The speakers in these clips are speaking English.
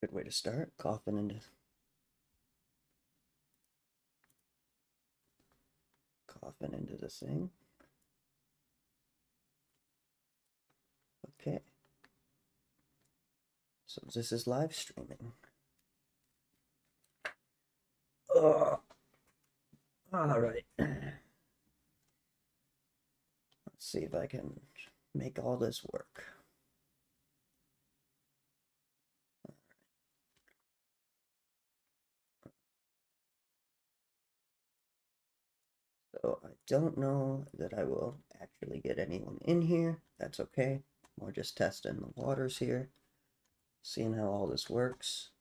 Good way to start. Coughing into the thing. Okay. So this is live streaming. Oh, all right. Let's see if I can make all this work. So I don't know that I will actually get anyone in here. That's okay. We're just testing the waters here, seeing how all this works.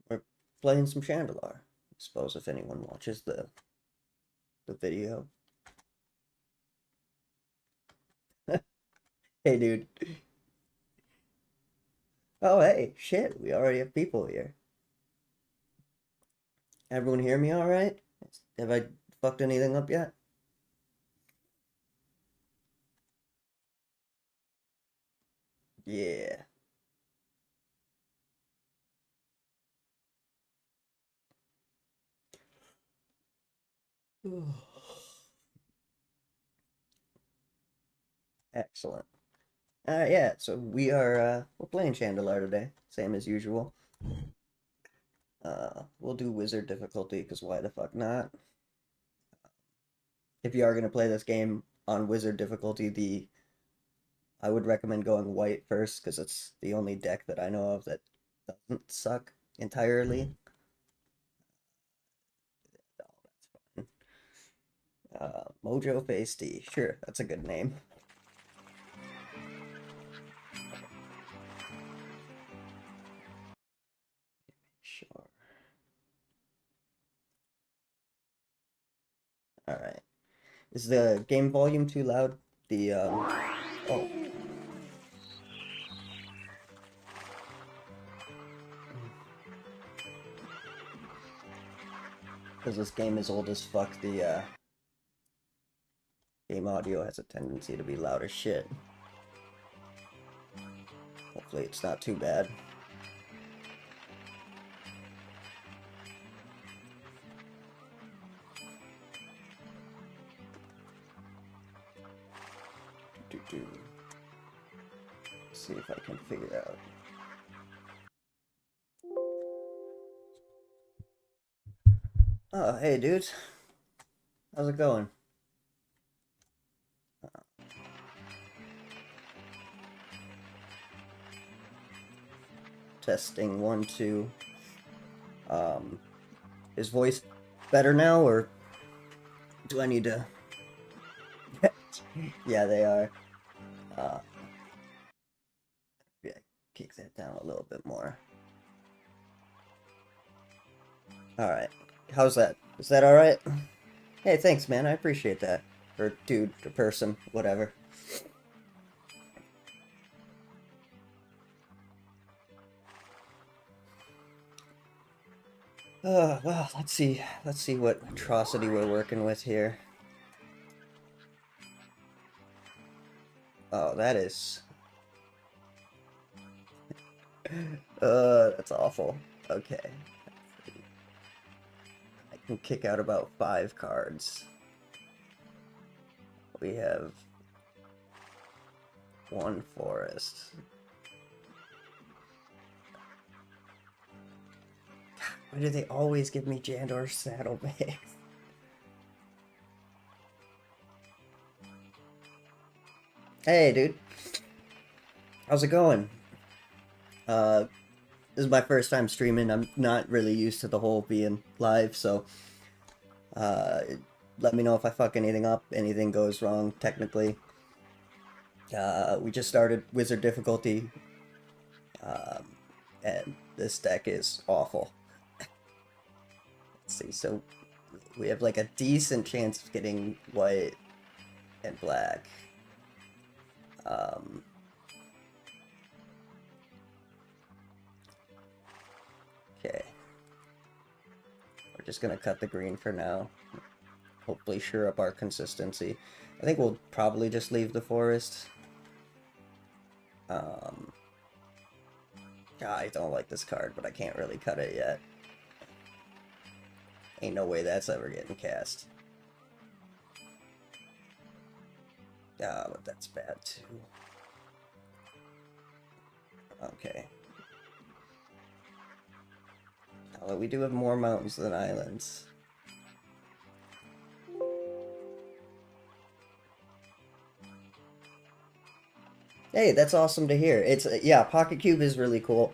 We're playing some Shandalar. I suppose if anyone watches the video. Hey, dude. Oh, hey, shit. We already have people here. Everyone hear me all right? Have I fucked anything up yet? Yeah. Excellent. Yeah, so we're playing Chandelar today, same as usual. We'll do wizard difficulty, because why the fuck not? If you are gonna play this game on wizard difficulty, I would recommend going white first, because it's the only deck that I know of that doesn't suck entirely. Oh, that's fine. Mojo Face D, sure, that's a good name. Sure. All right. Is the game volume too loud? Oh. Because this game is old as fuck, the game audio has a tendency to be loud as shit. Hopefully it's not too bad. See if I can figure out. Oh, hey, dudes. How's it going? Testing 1, 2. Is voice better now, or do I need to? Yeah, they are. Yeah, kick that down a little bit more. All right. How's that? Is that all right? Hey, thanks, man. I appreciate that. Or dude, or person, whatever. Well, let's see what atrocity we're working with here. Oh, that is... that's awful. Okay. I can kick out about 5 cards. We have 1 forest. Why do they always give me Jandor Saddlebags? Hey, dude. How's it going? This is my first time streaming. I'm not really used to the whole being live, so let me know if I fuck anything up, anything goes wrong technically. We just started wizard difficulty, and this deck is awful. Let's see, so we have like a decent chance of getting white and black. Okay. We're just gonna cut the green for now. Hopefully sure up our consistency. I think we'll probably just leave the forest. I don't like this card, but I can't really cut it yet. Ain't no way that's ever getting cast. But that's bad too. Okay. Although we do have more mountains than islands. Hey, that's awesome to hear. It's yeah, Pocket Cube is really cool.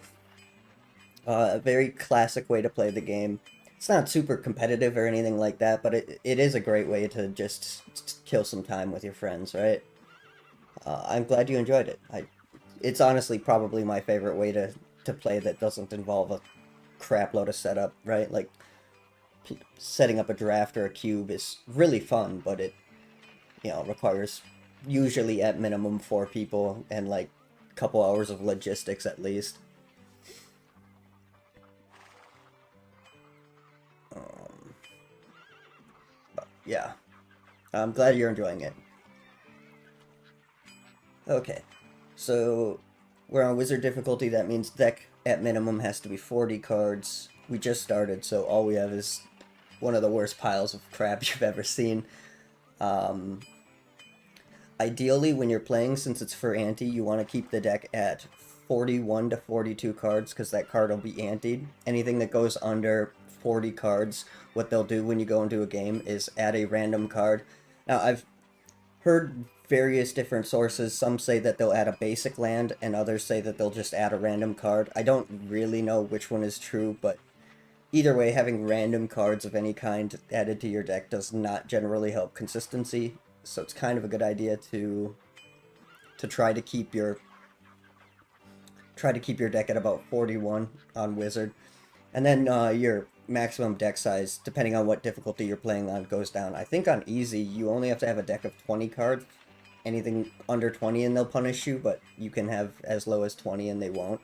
A very classic way to play the game. It's not super competitive or anything like that, but it is a great way to just kill some time with your friends, right? I'm glad you enjoyed it. It's honestly probably my favorite way to play that doesn't involve a crap load of setup, right? Like, setting up a draft or a cube is really fun, but it, requires usually at minimum 4 people and like a couple hours of logistics at least. But yeah, I'm glad you're enjoying it. Okay, so we're on wizard difficulty. That means deck at minimum has to be 40 cards. We just started, so all we have is one of the worst piles of crap you've ever seen. Ideally, when you're playing, since it's for ante, you want to keep the deck at 41 to 42 cards, because that card will be antied. Anything that goes under 40 cards, what they'll do when you go into a game is add a random card. Now, I've heard various different sources. Some say that they'll add a basic land, and others say that they'll just add a random card. I don't really know which one is true, but either way, having random cards of any kind added to your deck does not generally help consistency. So it's kind of a good idea to try to keep your deck at about 41 on Wizard, and then your maximum deck size, depending on what difficulty you're playing on, goes down. I think on easy you only have to have a deck of 20 cards. Anything under 20 and they'll punish you, but you can have as low as 20 and they won't.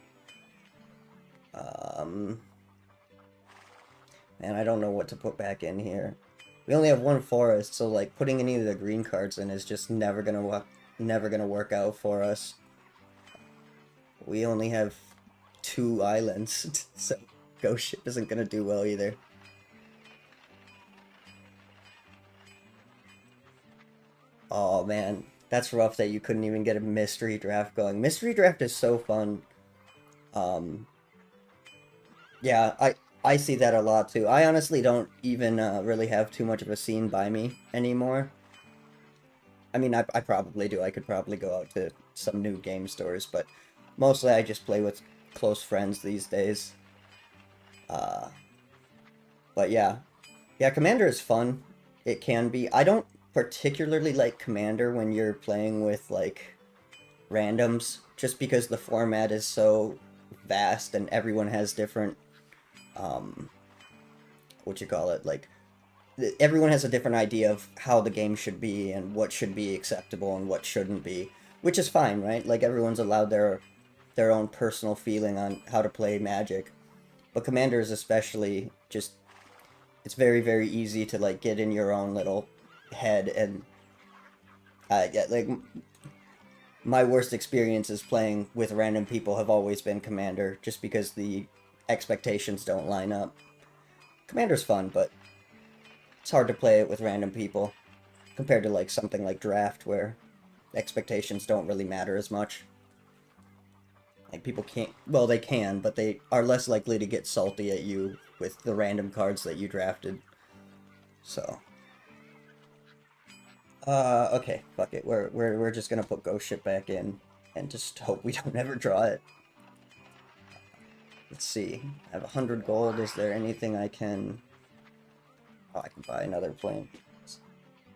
And I don't know what to put back in here. We only have one forest, so like putting any of the green cards in is just never gonna work out for us. We only have 2 islands, so Ghost Ship isn't gonna do well either. Oh man, that's rough that you couldn't even get a mystery draft going. Mystery draft is so fun. Yeah, I see that a lot too. I honestly don't even really have too much of a scene by me anymore. I mean, I probably do. I could probably go out to some new game stores, but mostly I just play with close friends these days. But yeah. Yeah, Commander is fun. It can be. I don't particularly like Commander when you're playing with, like, randoms, just because the format is so vast and everyone has different, like, everyone has a different idea of how the game should be and what should be acceptable and what shouldn't be, which is fine, right? Like, everyone's allowed their own personal feeling on how to play Magic. But Commander is especially just, it's very, very easy to, like, get in your own little head, and yeah, like, my worst experiences playing with random people have always been Commander, just because the expectations don't line up. Commander's fun, but it's hard to play it with random people, compared to, like, something like Draft, where expectations don't really matter as much. Like, people can't, well, they can, but they are less likely to get salty at you with the random cards that you drafted. So, okay, fuck it. We're just gonna put Ghost Ship back in and just hope we don't ever draw it. Let's see. I have 100 gold. Is there anything I can... Oh, I can buy another plane.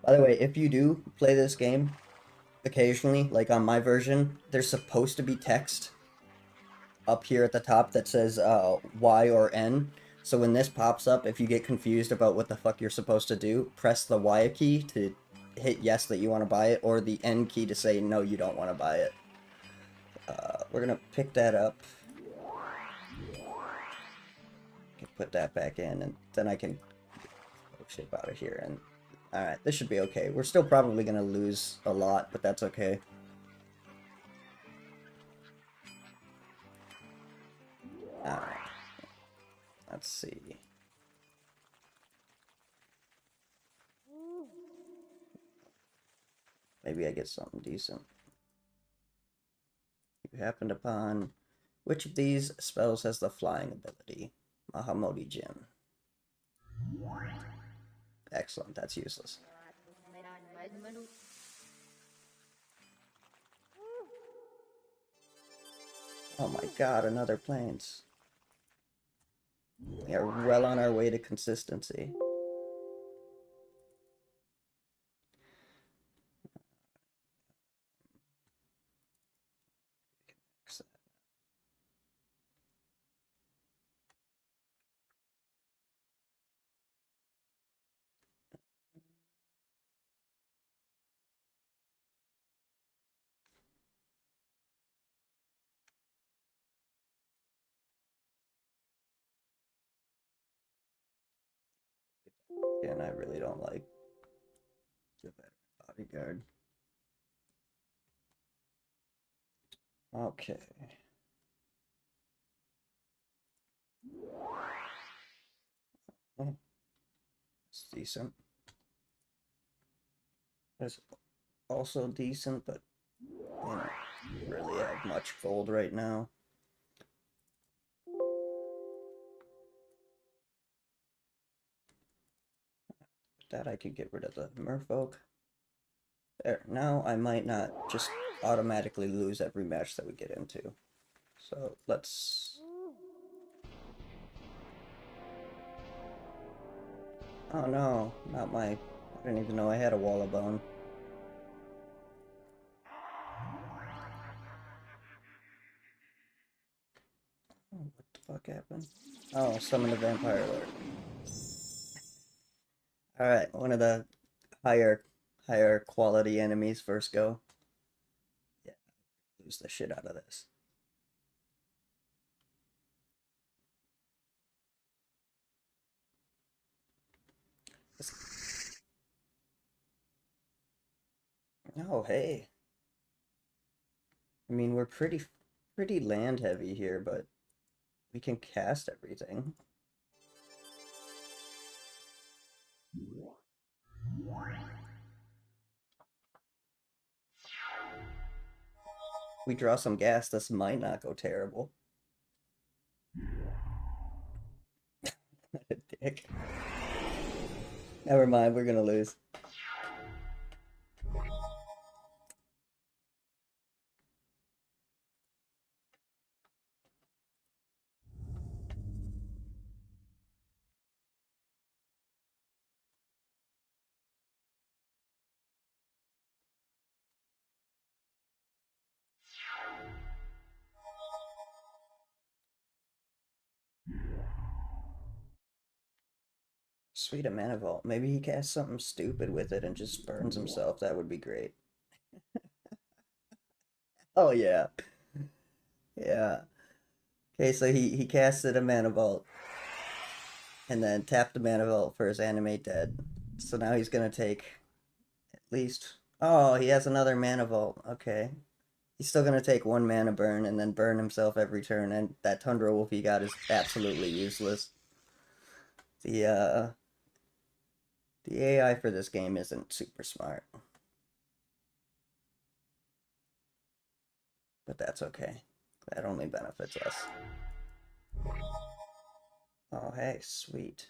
By the way, if you do play this game, occasionally, like on my version, there's supposed to be text up here at the top that says Y or N. So when this pops up, if you get confused about what the fuck you're supposed to do, press the Y key to hit yes that you want to buy it, or the N key to say no, you don't want to buy it. We're gonna pick that up. Put that back in, and then I can ship out of here. And alright, this should be okay. We're still probably gonna lose a lot, but that's okay. Let's see. Maybe I get something decent. You happened upon which of these spells has the flying ability? Mahamodi Jin. Excellent, that's useless. Oh my god, another plains. We are well on our way to consistency. And I really don't like the veteran bodyguard. Okay. Oh, it's decent. It's also decent, but you know, really have much gold right now. With that I could get rid of the merfolk. There, now I might not just automatically lose every match that we get into. So let's... Oh no, not my... I didn't even know I had a wall of bone. Oh, what the fuck happened? Oh, summon the vampire lord. Alright, one of the higher quality enemies first go. Yeah, lose the shit out of this. Oh, hey. I mean, we're pretty land heavy here, but we can cast everything. We draw some gas, this might not go terrible. What a dick. Never mind, we're gonna lose. Sweet, a mana vault. Maybe he casts something stupid with it and just burns himself. That would be great. Oh yeah. Yeah. Okay, so he casted a mana vault and then tapped the mana vault for his animate dead. So now he's gonna take at least... Oh, he has another mana vault. Okay. He's still gonna take one mana burn and then burn himself every turn, and that Tundra Wolf he got is absolutely useless. The the AI for this game isn't super smart. But that's okay. That only benefits us. Oh, hey, sweet.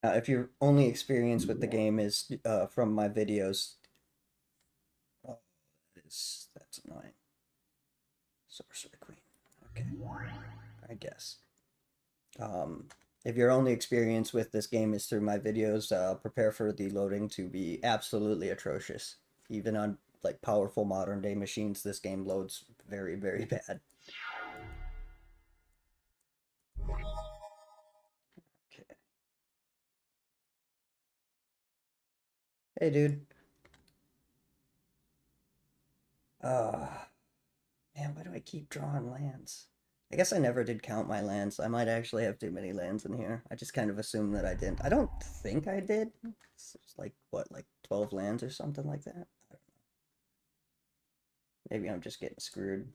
If your only experience with the game is from my videos, oh, that's annoying. Sorcerer Queen. Okay, I guess. If your only experience with this game is through my videos, prepare for the loading to be absolutely atrocious, even on like powerful modern day machines, this game loads very, very bad. Okay. Hey, dude. Uh, Man, why do I keep drawing lands? I guess I never did count my lands. I might actually have too many lands in here. I just kind of assumed that I didn't. I don't think I did. It's like, what, like 12 lands or something like that? Maybe I'm just getting screwed.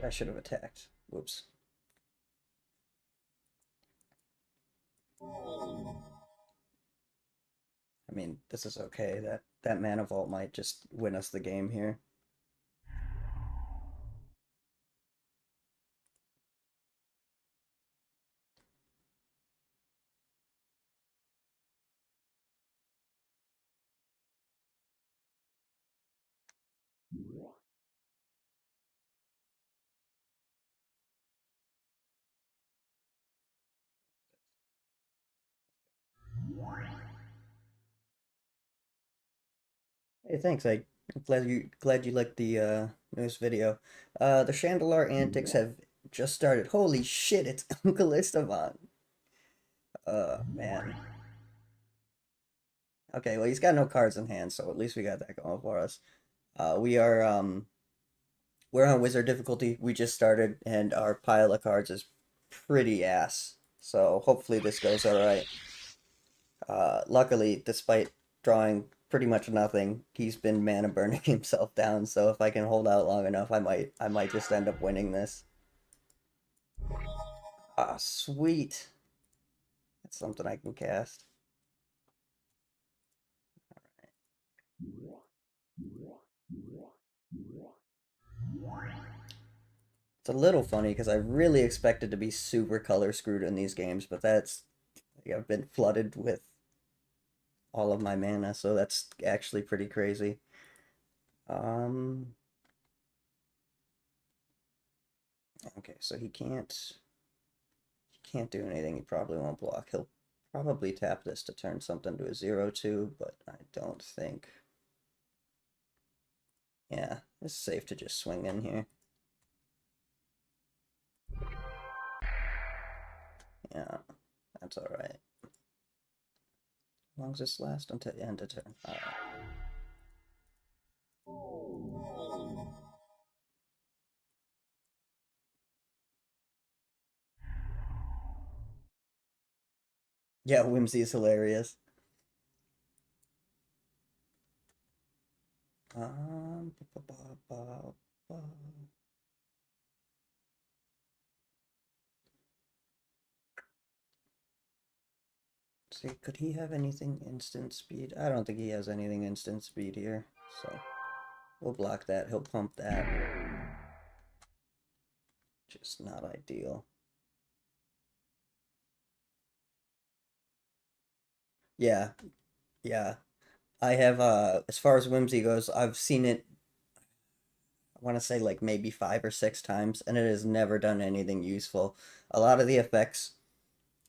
I should have attacked. Whoops. I mean, this is okay. That mana vault might just win us the game here. Hey, thanks. I'm glad you liked the newest video. The Shandalar antics have just started. Holy shit! It's Uncle Esteban. Man. Okay, well he's got no cards in hand, so at least we got that going for us. We're on wizard difficulty. We just started, and our pile of cards is pretty ass. So hopefully this goes all right. Luckily, despite drawing pretty much nothing, he's been mana burning himself down. So if I can hold out long enough, I might just end up winning this. Ah, sweet. That's something I can cast. It's a little funny because I really expected to be super color screwed in these games, but that's like, I've been flooded with all of my mana, so that's actually pretty crazy. Um, okay, so he can't do anything. He probably won't block. He'll probably tap this to turn something to a 0/2, but I don't think. Yeah, it's safe to just swing in here. Yeah, that's all right. How long does this last until the end of turn? All right. Yeah, Whimsy is hilarious. Ba, ba, ba, ba. See, could he have anything instant speed? I don't think he has anything instant speed here, so we'll block that. He'll pump that. Just not ideal. Yeah, yeah. I have as far as Whimsy goes, I've seen it I want to say like maybe 5 or 6 times, and it has never done anything useful. A lot of the effects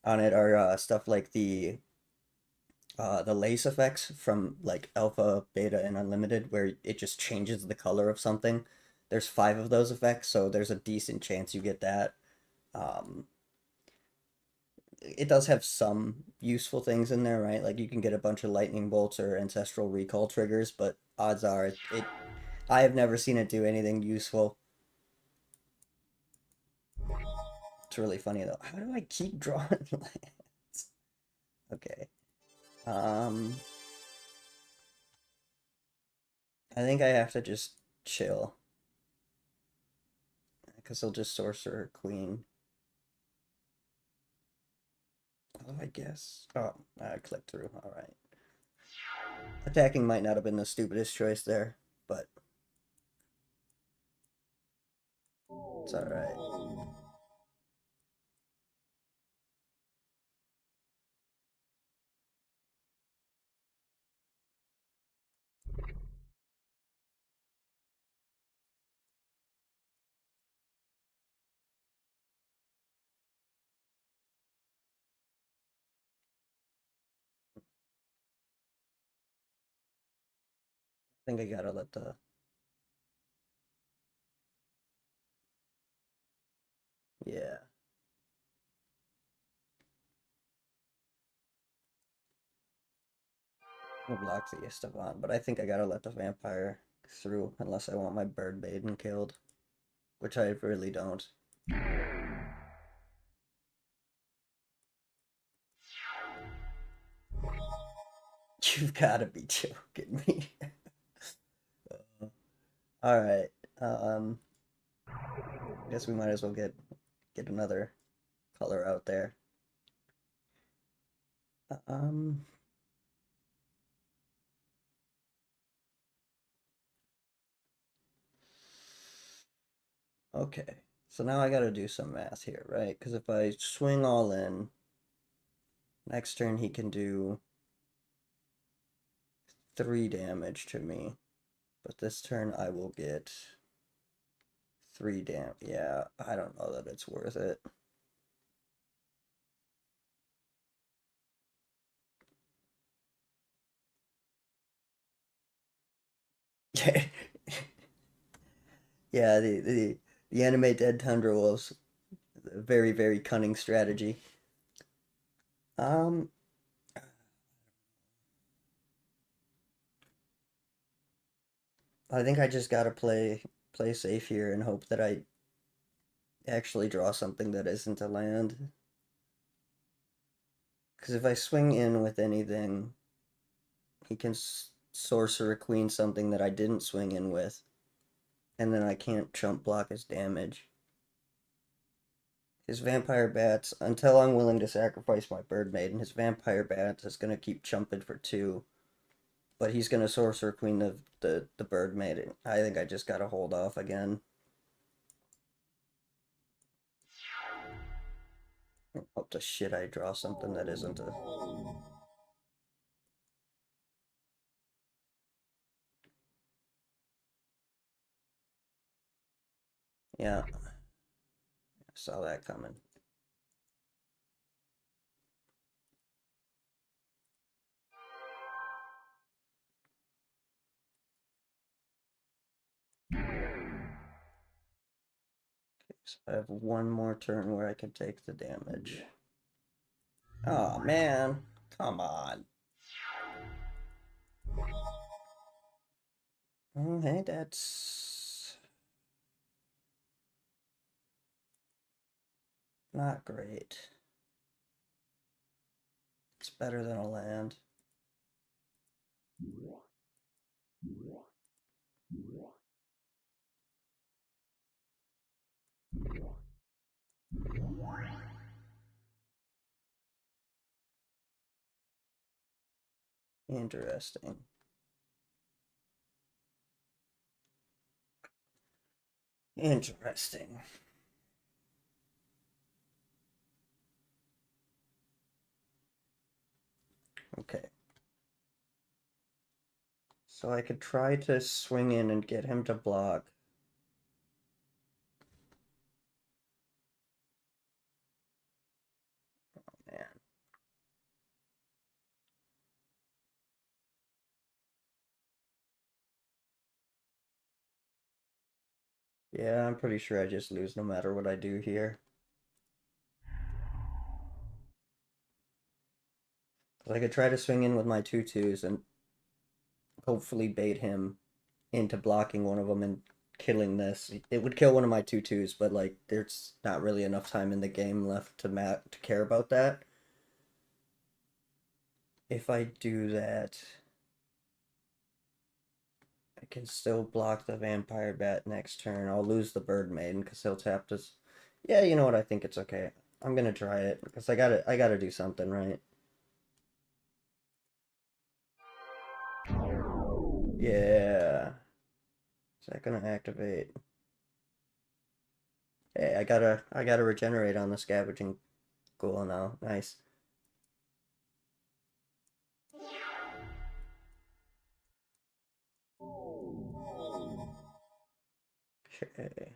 on it are stuff like the lace effects from like alpha, beta, and unlimited, where it just changes the color of something. There's 5 of those effects, so there's a decent chance you get that. Um, it does have some useful things in there, right? Like you can get a bunch of lightning bolts or ancestral recall triggers, but odds are I have never seen it do anything useful. It's really funny though. How do I keep drawing lands? Okay. Um, I think I have to just chill because he'll just sorcerer queen. Oh, I guess. Oh, I clicked through. All right. Attacking might not have been the stupidest choice there, but it's all right. think I gotta let the... Yeah. I'm gonna block the Esteban, but I think I gotta let the vampire through unless I want my bird maiden killed, which I really don't. You've gotta be joking me. All right. Guess we might as well get another color out there. Um, okay. So now I gotta do some math here, right? Because if I swing all in, next turn he can do 3 damage to me. But this turn I will get 3 damage. Yeah, I don't know that it's worth it. Yeah, the anime Dead Tundra Wolves, a very, very cunning strategy. Um, I think I just gotta play safe here and hope that I actually draw something that isn't a land. Because if I swing in with anything, he can sorcerer queen something that I didn't swing in with, and then I can't chump block his damage. His vampire bats, until I'm willing to sacrifice my bird maiden, his vampire bats is gonna keep chumping for 2. But he's gonna sorcerer queen the bird maiden. I think I just gotta hold off again. Hope to shit I draw something that isn't a... Yeah, I saw that coming. So I have one more turn where I can take the damage. Oh man, come on. Okay, that's not great. It's better than a land. Interesting. Interesting. Okay. So I could try to swing in and get him to block. Man. Yeah, I'm pretty sure I just lose no matter what I do here. I could try to swing in with my 2/2s and hopefully bait him into blocking one of them and killing this. It would kill one of my 2/2s, but like there's not really enough time in the game left to care about that. If I do that, I can still block the vampire bat next turn. I'll lose the bird maiden because he'll tap this. Yeah, you know what? I think it's okay. I'm gonna try it because I gotta do something, right? Yeah. Is that gonna activate? Hey, I gotta regenerate on the scavenging ghoul now. Nice. Okay.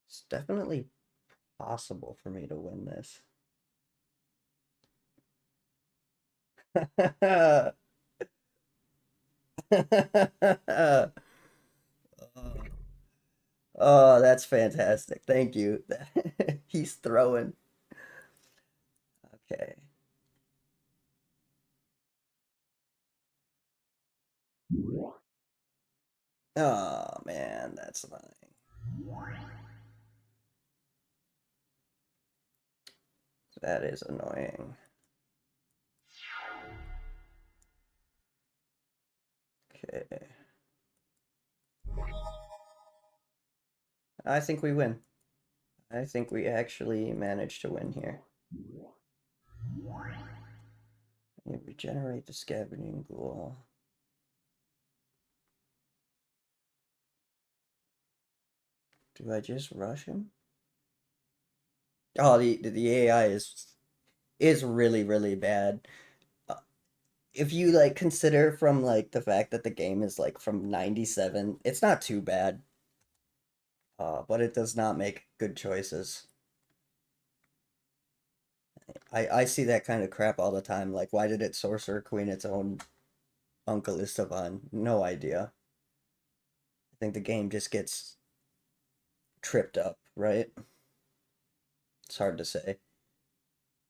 It's definitely possible for me to win this. Oh, that's fantastic. Thank you. He's throwing. Okay. Oh man, that's annoying. That is annoying. Okay. I think we win. I think we actually managed to win here. Yeah, regenerate the scavenging ghoul. Do I just rush him? Oh, the AI is really really bad. Uh, If you like consider from like the fact that the game is like from 97, it's not too bad. But it does not make good choices. I see that kind of crap all the time. Like, why did it Sorcerer Queen its own Uncle Esteban? No idea. I think the game just gets tripped up, right? It's hard to say.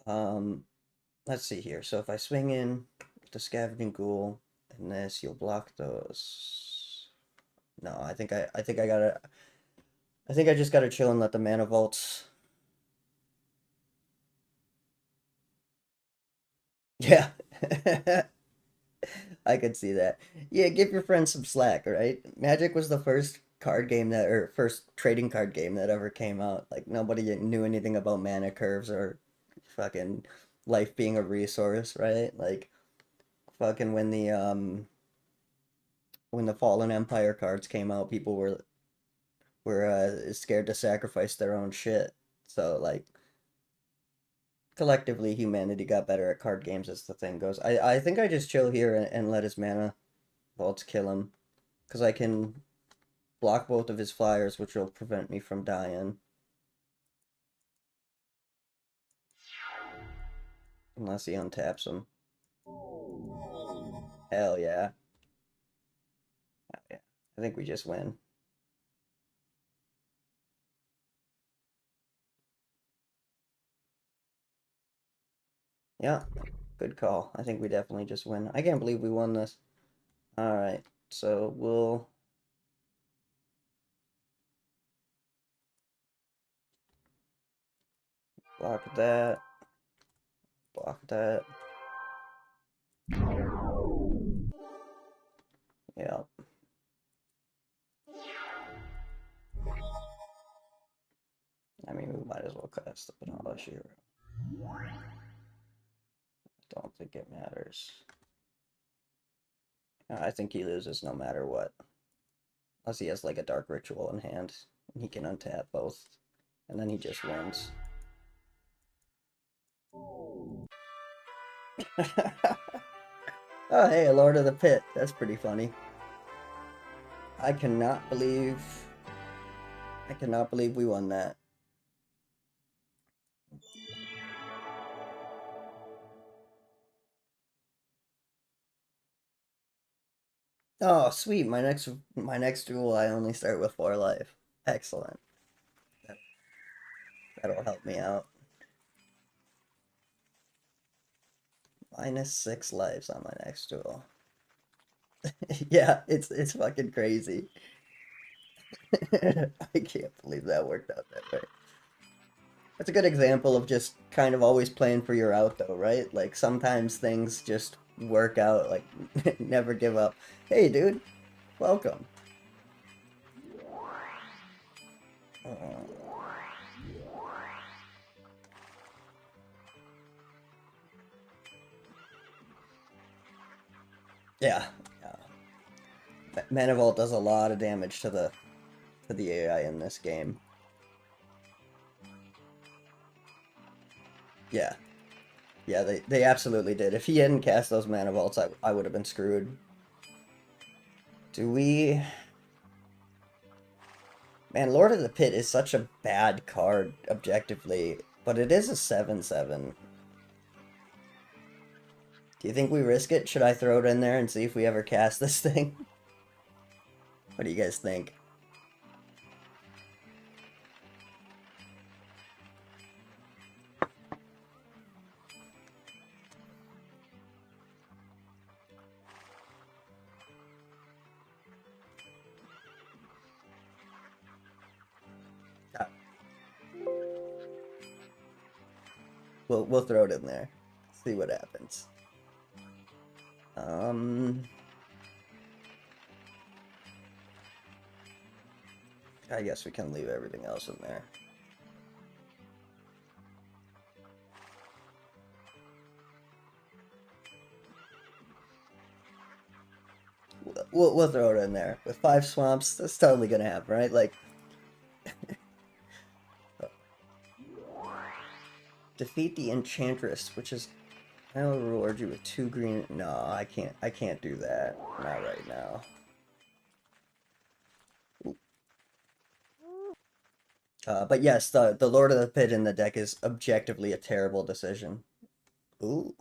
Um, let's see here. So if I swing in with the Scavenging Ghoul and this, you'll block those. No, I think I just gotta chill and let the mana vaults. Yeah. I could see that. Yeah, give your friends some slack, right? Magic was the first card game that, or first trading card game that ever came out. Like nobody knew anything about mana curves or fucking life being a resource, right? Like fucking when the Fallen Empire cards came out, people were scared to sacrifice their own shit. So like collectively humanity got better at card games as the thing goes. I think I just chill here and let his mana vaults kill him. Because I can block both of his flyers, which will prevent me from dying. Unless he untaps them. Hell yeah. Oh, yeah. I think we just win. Yeah, good call. I think we definitely just win. I can't believe we won this. Alright, so we'll block that, block that. Yeah. I mean, we might as well cast the Banala Shiro. Don't think it matters. I think he loses no matter what. Unless he has like a Dark Ritual in hand. And he can untap both. And then he just wins. Oh, hey, a Lord of the Pit. That's pretty funny. I cannot believe... I cannot believe we won that. Oh, sweet. My next duel, I only start with 4 life. Excellent. That, that'll help me out. Minus 6 lives on my next duel. Yeah, it's fucking crazy. I can't believe that worked out that way. That's a good example of just kind of always playing for your out though, right? Like sometimes things just work out, like never give up. Hey dude, welcome. Uh, yeah, yeah. Manifold does a lot of damage to the AI in this game. Yeah, yeah, they absolutely did. If he hadn't cast those mana vaults, I would have been screwed. Do we? Man, Lord of the Pit is such a bad card objectively, but it is a 7/7. Do you think we risk it? Should I throw it in there and see if we ever cast this thing? What do you guys think? Ah, we'll throw it in there. See what happens. I guess we can leave everything else in there. We'll throw it in there. With 5 swamps, that's totally gonna happen, right? Like, defeat the Enchantress, which is, I will reward you with 2 green. No, I can't do that. Not right now. But yes, the Lord of the Pit in the deck is objectively a terrible decision. Ooh.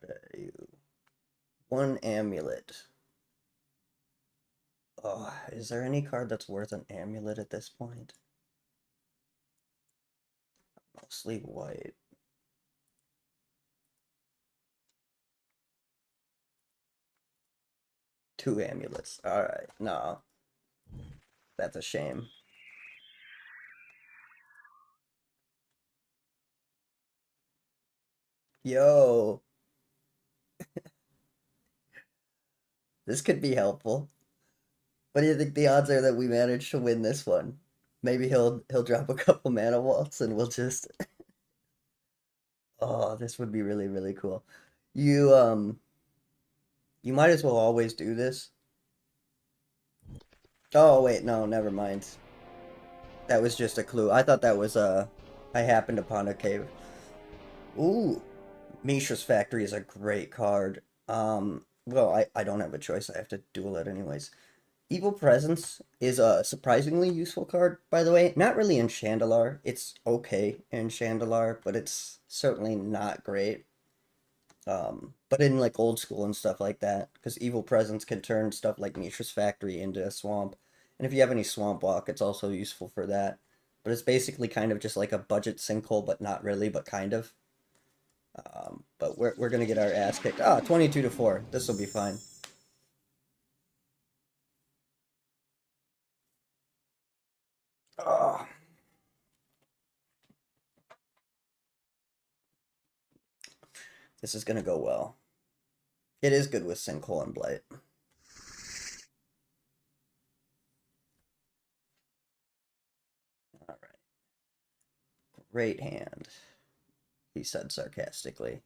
What are you? 1 amulet. Oh, is there any card that's worth an amulet at this point? Mostly white. Two amulets. Alright, no. That's a shame. Yo! This could be helpful. What do you think the odds are that we manage to win this one? Maybe he'll drop a couple mana waltz and we'll just oh, this would be really, really cool. You might as well always do this. Oh wait, no, never mind. That was just a clue. I thought that was I happened upon a cave. Ooh, Mishra's Factory is a great card. Well, I don't have a choice. I have to duel it anyways. Evil Presence is a surprisingly useful card, by the way. Not really in Shandalar. It's okay in Shandalar, but it's certainly not great. But in like old school and stuff like that, because Evil Presence can turn stuff like Mishra's Factory into a swamp. And if you have any swamp walk, it's also useful for that. But it's basically kind of just like a budget sinkhole, but not really, but kind of. But we're gonna get our ass kicked. Ah, 22 to 4. This will be fine. Oh, this is gonna go well. It is good with sinkhole and blight. All right. Great hand, he said sarcastically.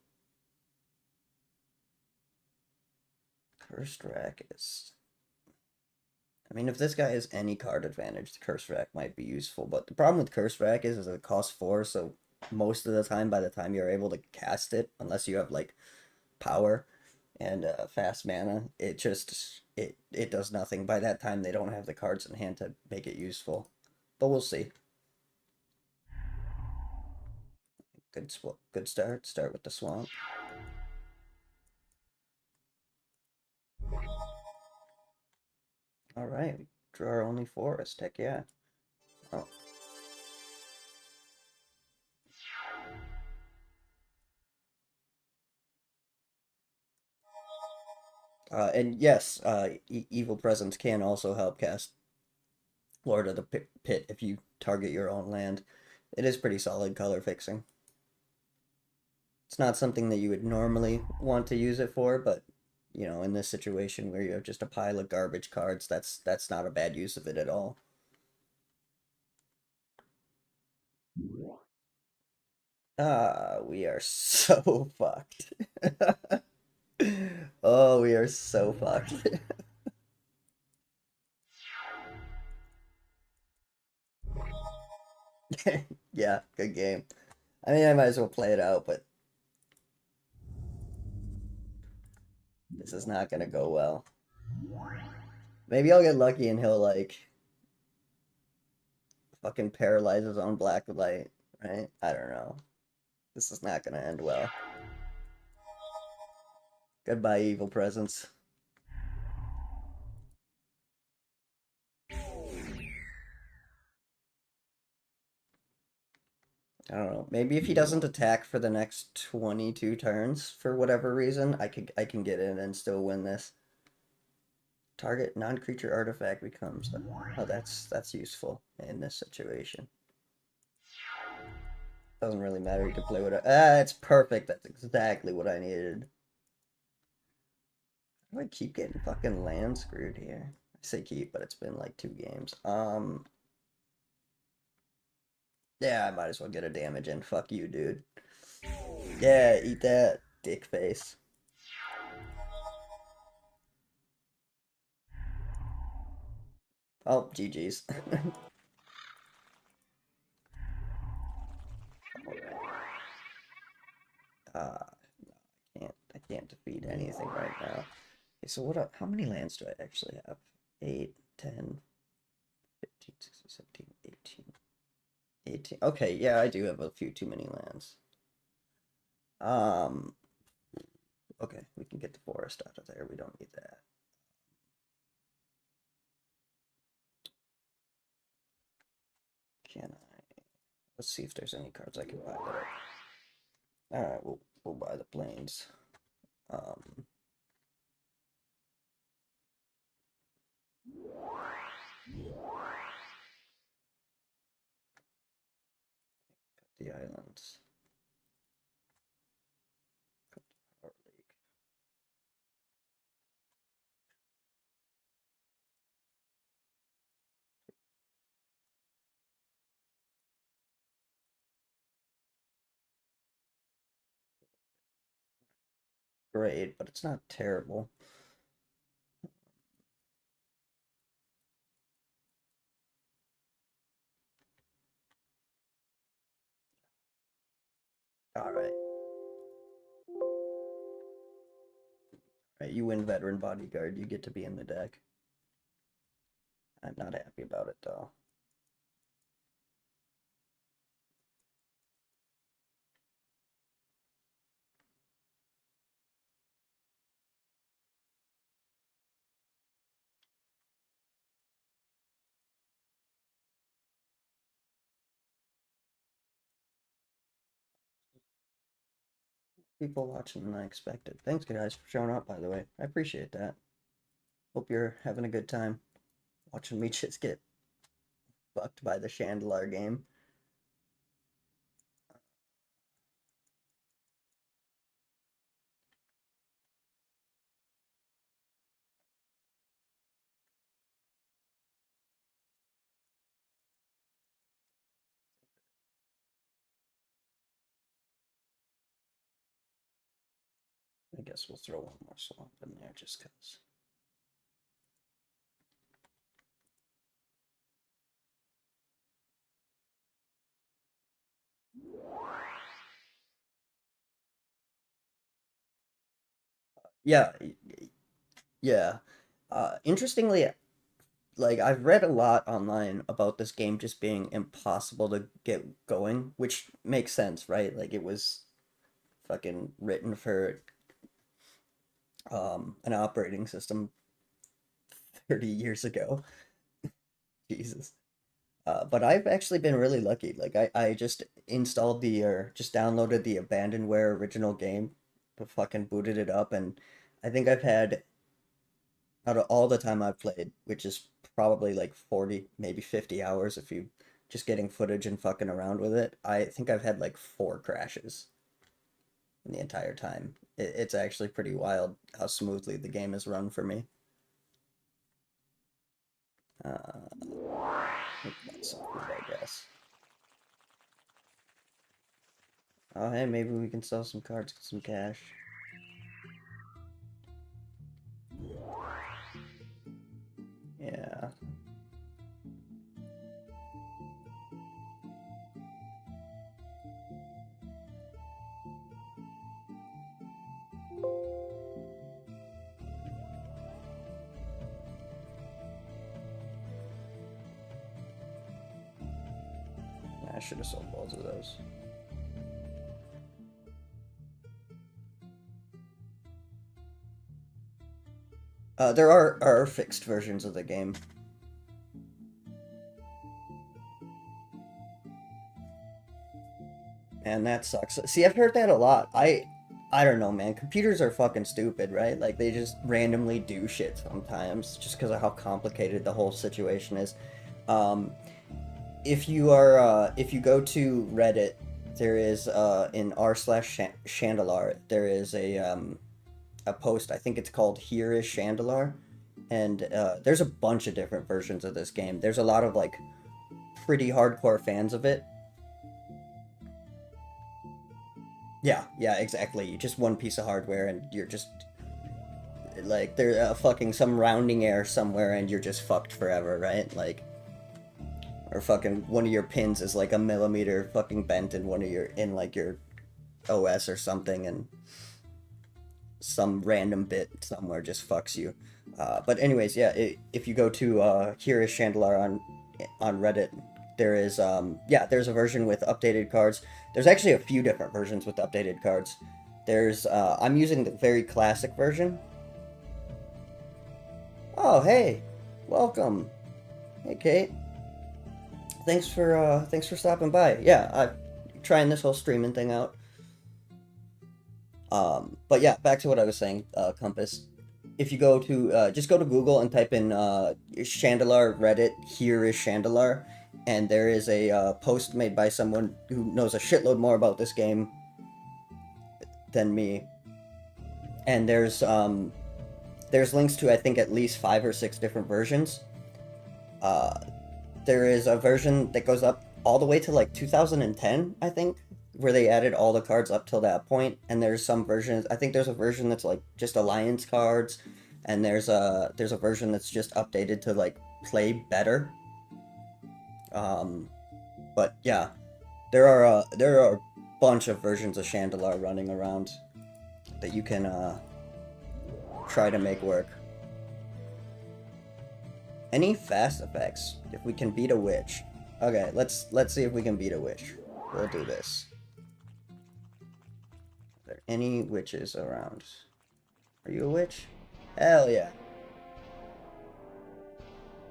Cursed Rack is... I mean, if this guy has any card advantage, the Curse Rack might be useful. But the problem with Curse Rack is it costs 4, so most of the time, by the time you're able to cast it, unless you have, like, power and fast mana, it does nothing. By that time, they don't have the cards in hand to make it useful. But we'll see. Good start. Start with the swamp. All right, we draw our only forest. Heck yeah. Oh. And yes, Evil Presence can also help cast Lord of the Pit if you target your own land. It is pretty solid color fixing. It's not something that you would normally want to use it for, but you know, in this situation where you have just a pile of garbage cards, that's not a bad use of it at all. Ah, we are so fucked. Oh, we are so fucked. Yeah, good game. I mean, I might as well play it out, but this is not gonna go well. Maybe I'll get lucky and he'll like fucking paralyze his own black light, right? I don't know. This is not gonna end well. Goodbye, evil presence. I don't know. Maybe if he doesn't attack for the next 22 turns for whatever reason, I can get in and still win this. Target non-creature artifact becomes. Oh, that's useful in this situation. Doesn't really matter. You can play with it. Ah, it's perfect. That's exactly what I needed. How do I keep getting fucking land screwed here? I say keep, but it's been like 2 games. Yeah, I might as well get a damage in. Fuck you, dude. Yeah, eat that, dick face. Oh, GG's. Uh, I can't defeat anything right now. Okay, so how many lands do I actually have? 8, 10, 15, 16, 17, 18. 18. Okay, yeah, I do have a few too many lands. Um, okay, we can get the forest out of there. We don't need that. Can I? Let's see if there's any cards I can buy that are... All right, we'll buy the planes. Um, the islands. Power League. Great, but it's not terrible. All right. Right, you win Veteran Bodyguard. You get to be in the deck. I'm not happy about it, though. People watching than I expected. Thanks, guys, for showing up, by the way. I appreciate that. Hope you're having a good time watching me just get fucked by the Shandalar game. I guess we'll throw one more swamp in there just because. Yeah, yeah. Interestingly, like I've read a lot online about this game just being impossible to get going, which makes sense, right? Like it was fucking written for an operating system 30 years ago. Jesus. But I've actually been really lucky. Like I just installed or just downloaded the Abandonware original game, but fucking booted it up, and I think I've had out of all the time I've played, which is probably like 40, maybe 50 hours if you just getting footage and fucking around with it, I think I've had like 4 crashes in the entire time. It's actually pretty wild how smoothly the game has run for me. That's some food, I guess. Oh, hey, maybe we can sell some cards, get some cash. Yeah. I should have sold both of those. There are fixed versions of the game. And that sucks. See, I've heard that a lot. I don't know, man. Computers are fucking stupid, right? Like they just randomly do shit sometimes just because of how complicated the whole situation is. Um, if you go to Reddit, there is in r/Shandalar, there is a post. I think it's called "Here is Shandalar," and there's a bunch of different versions of this game. There's a lot of like pretty hardcore fans of it. Yeah, yeah, exactly. Just one piece of hardware, and you're just like there's fucking some rounding error somewhere, and you're just fucked forever, right? Like, or fucking one of your pins is like a millimeter fucking bent in one of your in like your OS or something, and some random bit somewhere just fucks you. But anyways, yeah, if you go to Here is Chandelier on Reddit, there is yeah, there's a version with updated cards. There's actually a few different versions with updated cards. There's I'm using the very classic version. Oh hey, welcome. Hey Kate, thanks for stopping by. Yeah, I'm trying this whole streaming thing out. But yeah, back to what I was saying, Compass. If you go to just go to Google and type in Chandalar Reddit, here is Chandalar, and there is a post made by someone who knows a shitload more about this game than me, and there's links to I think at least 5 or 6 different versions. Uh, there is a version that goes up all the way to like 2010, I think, where they added all the cards up till that point. And there's some versions. I think there's a version that's like just alliance cards, and there's a version that's just updated to like play better. Um, but yeah, there are a bunch of versions of Chandalar running around that you can try to make work. Any fast effects? If we can beat a witch. Okay, let's see if we can beat a witch. We'll do this. Are there any witches around? Are you a witch? Hell yeah.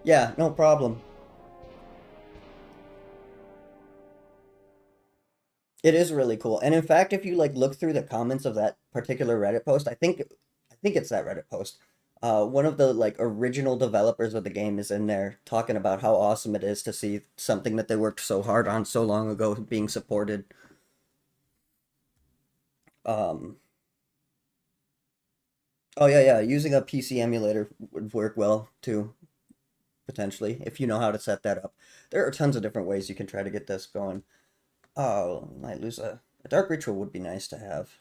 Yeah, no problem. It is really cool. And in fact, if you like look through the comments of that particular Reddit post, I think it's that Reddit post. One of the like original developers of the game is in there talking about how awesome it is to see something that they worked so hard on so long ago being supported. Um, oh yeah, yeah, using a PC emulator would work well too, potentially, if you know how to set that up. There are tons of different ways you can try to get this going. Oh, might lose a dark ritual would be nice to have.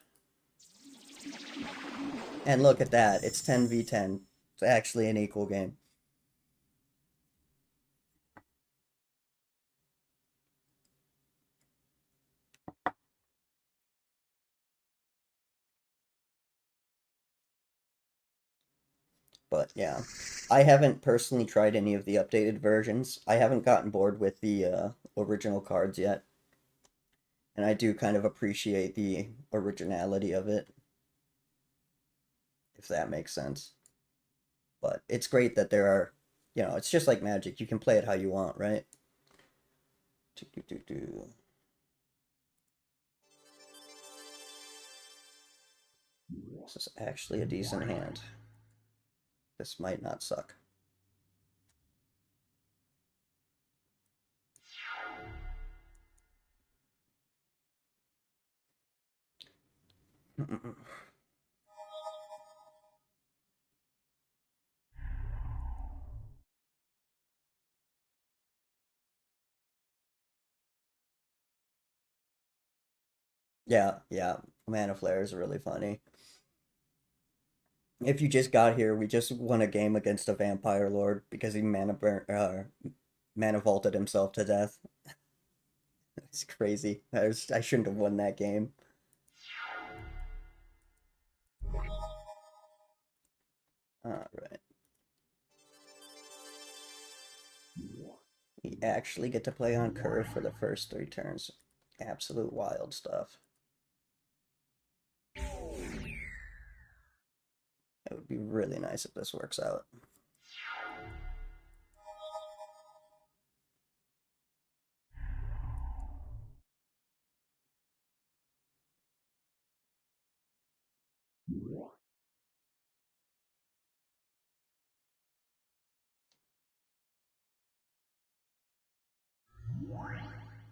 And look at that, it's 10v10. It's actually an equal game. But yeah, I haven't personally tried any of the updated versions. I haven't gotten bored with the original cards yet. And I do kind of appreciate the originality of it, if that makes sense. But it's great that there are, you know, it's just like Magic. You can play it how you want, right? This is actually a decent hand. This might not suck. Yeah, yeah. Mana Flare is really funny. If you just got here, we just won a game against a Vampire Lord because he mana vaulted himself to death. It's crazy. I shouldn't have won that game. Alright. We actually get to play on curve for the first 3 turns. Absolute wild stuff. Oh, It would be really nice if this works out.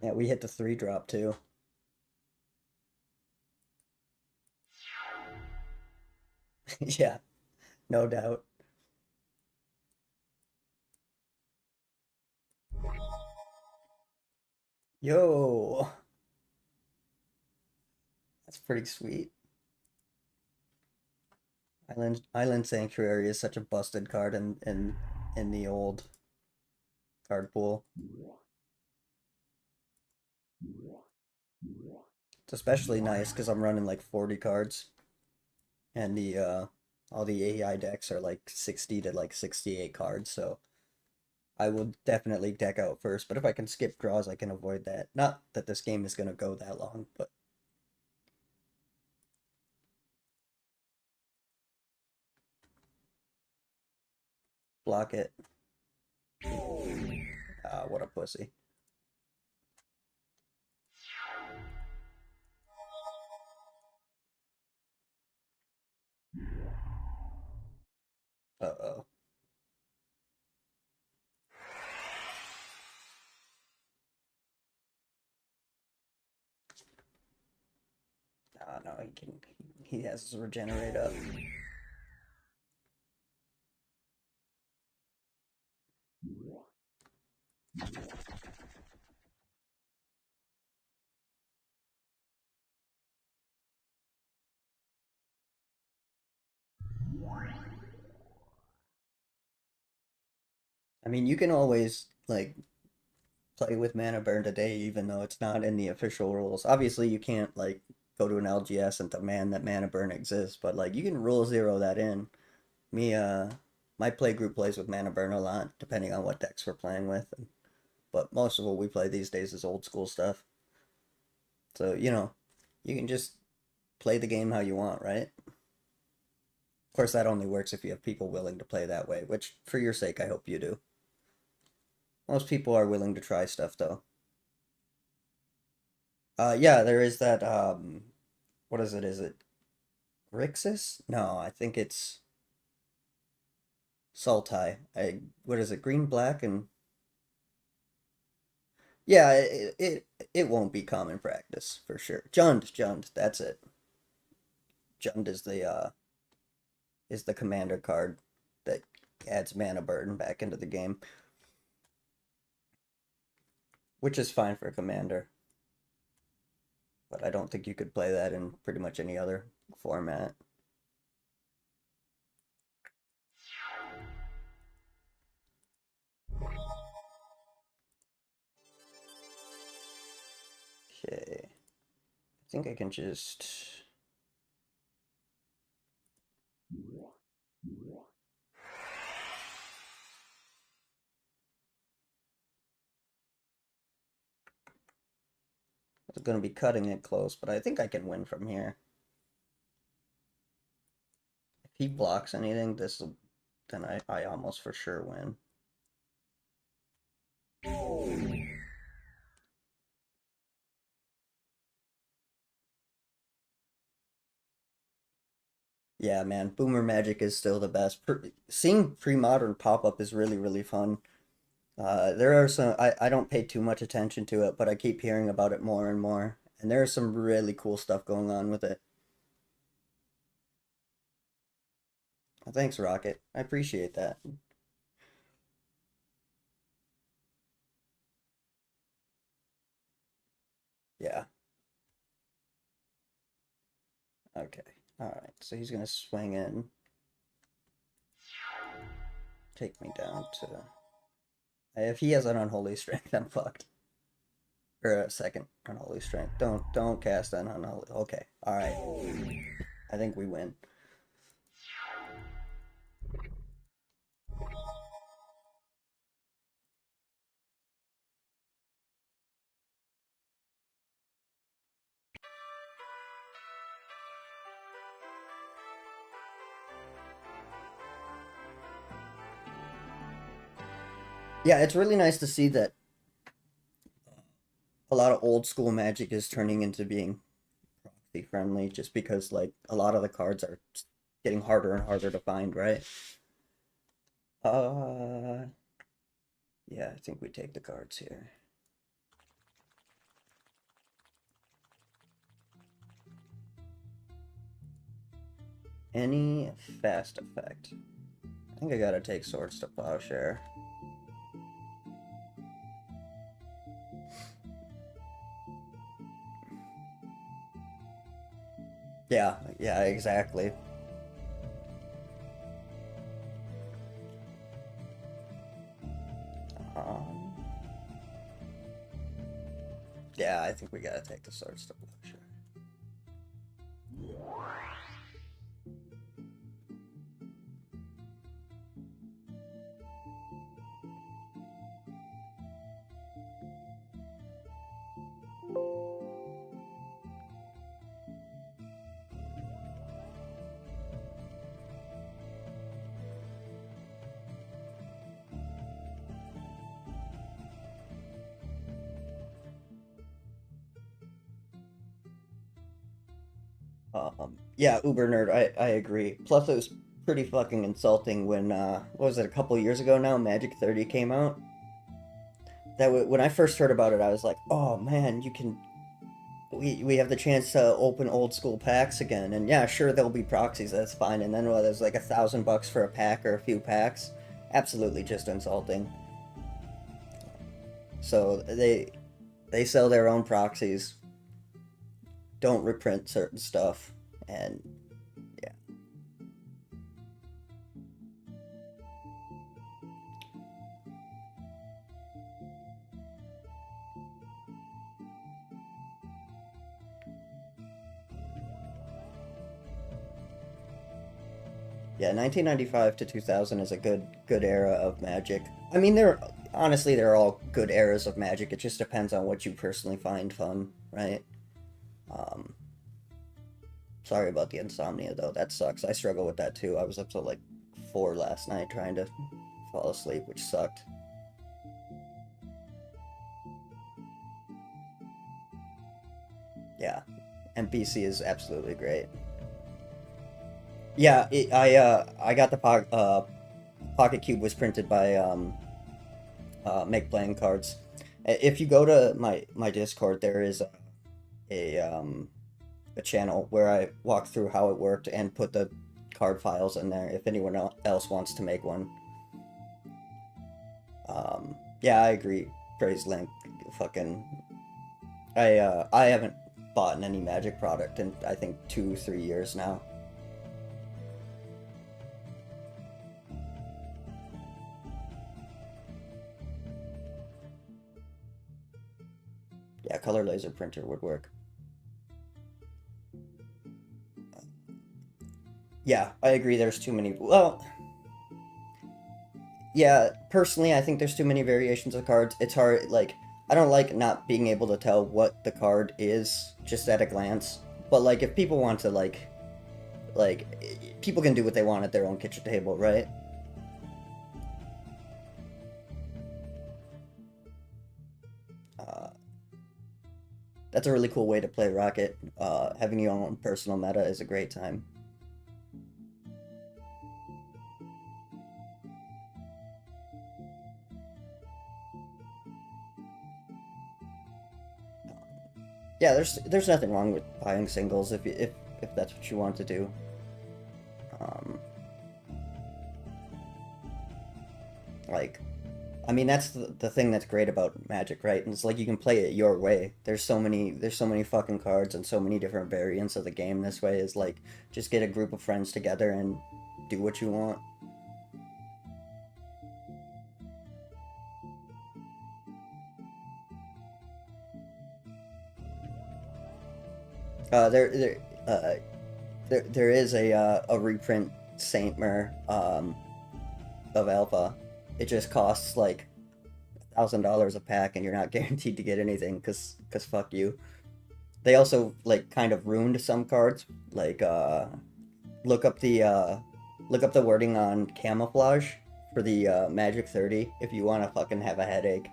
Yeah, we hit the 3-drop too. Yeah, no doubt. Yo, that's pretty sweet. Island Sanctuary is such a busted card in the old card pool. It's especially nice because I'm running like 40 cards, and the all the AI decks are like 60 to like 68 cards, so I will definitely deck out first. But if I can skip draws, I can avoid that. Not that this game is gonna go that long, but block it. Ah, what a pussy. Uh-oh. Ah, no, he can. He has his regenerate up. I mean, you can always like play with mana burn today, even though it's not in the official rules. Obviously, you can't like go to an LGS and demand that mana burn exists, but like you can rule zero that in. Me, my play group plays with mana burn a lot, depending on what decks we're playing with. But most of what we play these days is old school stuff. So you can just play the game how you want, right? Of course, that only works if you have people willing to play that way, which for your sake, I hope you do. Most people are willing to try stuff, though. Yeah, there is that. What is it? Is it Grixis? No, I think it's Sultai. What is it? Green, black, and yeah, it won't be common practice for sure. Jund, that's it. Jund is the commander card that adds mana burden back into the game, which is fine for a commander. But I don't think you could play that in pretty much any other format. Okay. I think I can just. I was going to be cutting it close, but I think I can win from here. If he blocks anything, then I almost for sure win. Yeah, man, Boomer Magic is still the best. Seeing pre-modern pop up is really, really fun. There are some, I don't pay too much attention to it, but I keep hearing about it more and more. And there's some really cool stuff going on with it. Thanks, Rocket. I appreciate that. Yeah. Okay. All right. So he's gonna swing in, take me down to. If he has an unholy strength, I'm fucked. Or a second unholy strength. Don't cast an unholy. Okay. All right. I think we win. Yeah, it's really nice to see that a lot of old school Magic is turning into being proxy friendly, just because like a lot of the cards are getting harder and harder to find, right? Uh, yeah, I think we take the cards here. Any fast effect? I think I gotta take Swords to Plowshare. Yeah, yeah, exactly. Um, yeah, I think we gotta take the Swords to Plowshare. Yeah, Uber nerd, I agree. Plus, it was pretty fucking insulting when what was it, a couple years ago now? Magic 30 came out. When I first heard about it, I was like, oh man, we have the chance to open old school packs again, and yeah, sure there'll be proxies, that's fine. And then there's like $1,000 for a pack or a few packs. Absolutely just insulting. So they sell their own proxies, don't reprint certain stuff, and yeah. Yeah, 1995 to 2000 is a good era of Magic. I mean, they're all good eras of Magic. It just depends on what you personally find fun, right? Um, Sorry about the insomnia though. That sucks. I struggle with that too. I was up till like 4 last night trying to fall asleep, which sucked. Yeah, and BC is absolutely great. Yeah, I got the Pocket Cube was printed by Make Playing Cards. If you go to my Discord, there is a a channel where I walk through how it worked and put the card files in there if anyone else wants to make one. Yeah, I agree. Praise Link, fucking. I haven't bought any Magic product in I think 2 3 years now. Yeah, color laser printer would work. Yeah, I agree. There's too many. Well, yeah, personally, I think there's too many variations of cards. It's hard, like, I don't like not being able to tell what the card is just at a glance. But, like, if people want to, people can do what they want at their own kitchen table, right? Uh, that's a really cool way to play Rocket. Having your own personal meta is a great time. Yeah, there's nothing wrong with buying singles if that's what you want to do. Um, like I mean, that's the thing that's great about Magic, right? And it's like you can play it your way. There's so many fucking cards and so many different variants of the game this way. Is like just get a group of friends together and do what you want. There there is a reprint Saintmer of Alpha. It just costs like $1,000 a pack, and you're not guaranteed to get anything because fuck you. They also like kind of ruined some cards. Like look up the look up the wording on camouflage for the Magic 30 if you want to fucking have a headache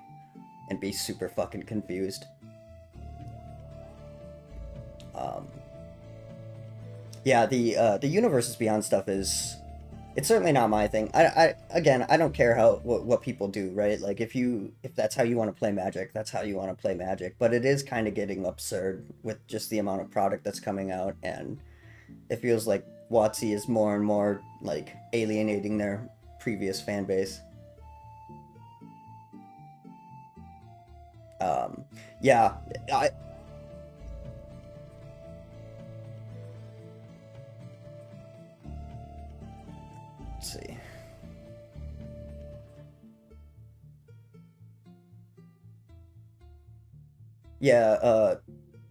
and be super fucking confused. Um, yeah, the Universes Beyond stuff is, it's certainly not my thing. Again, I don't care how what people do, right? Like if that's how you want to play Magic, that's how you want to play Magic. But it is kind of getting absurd with just the amount of product that's coming out, and it feels like WotC is more and more like alienating their previous fan base. Um, yeah, I let's see. Yeah,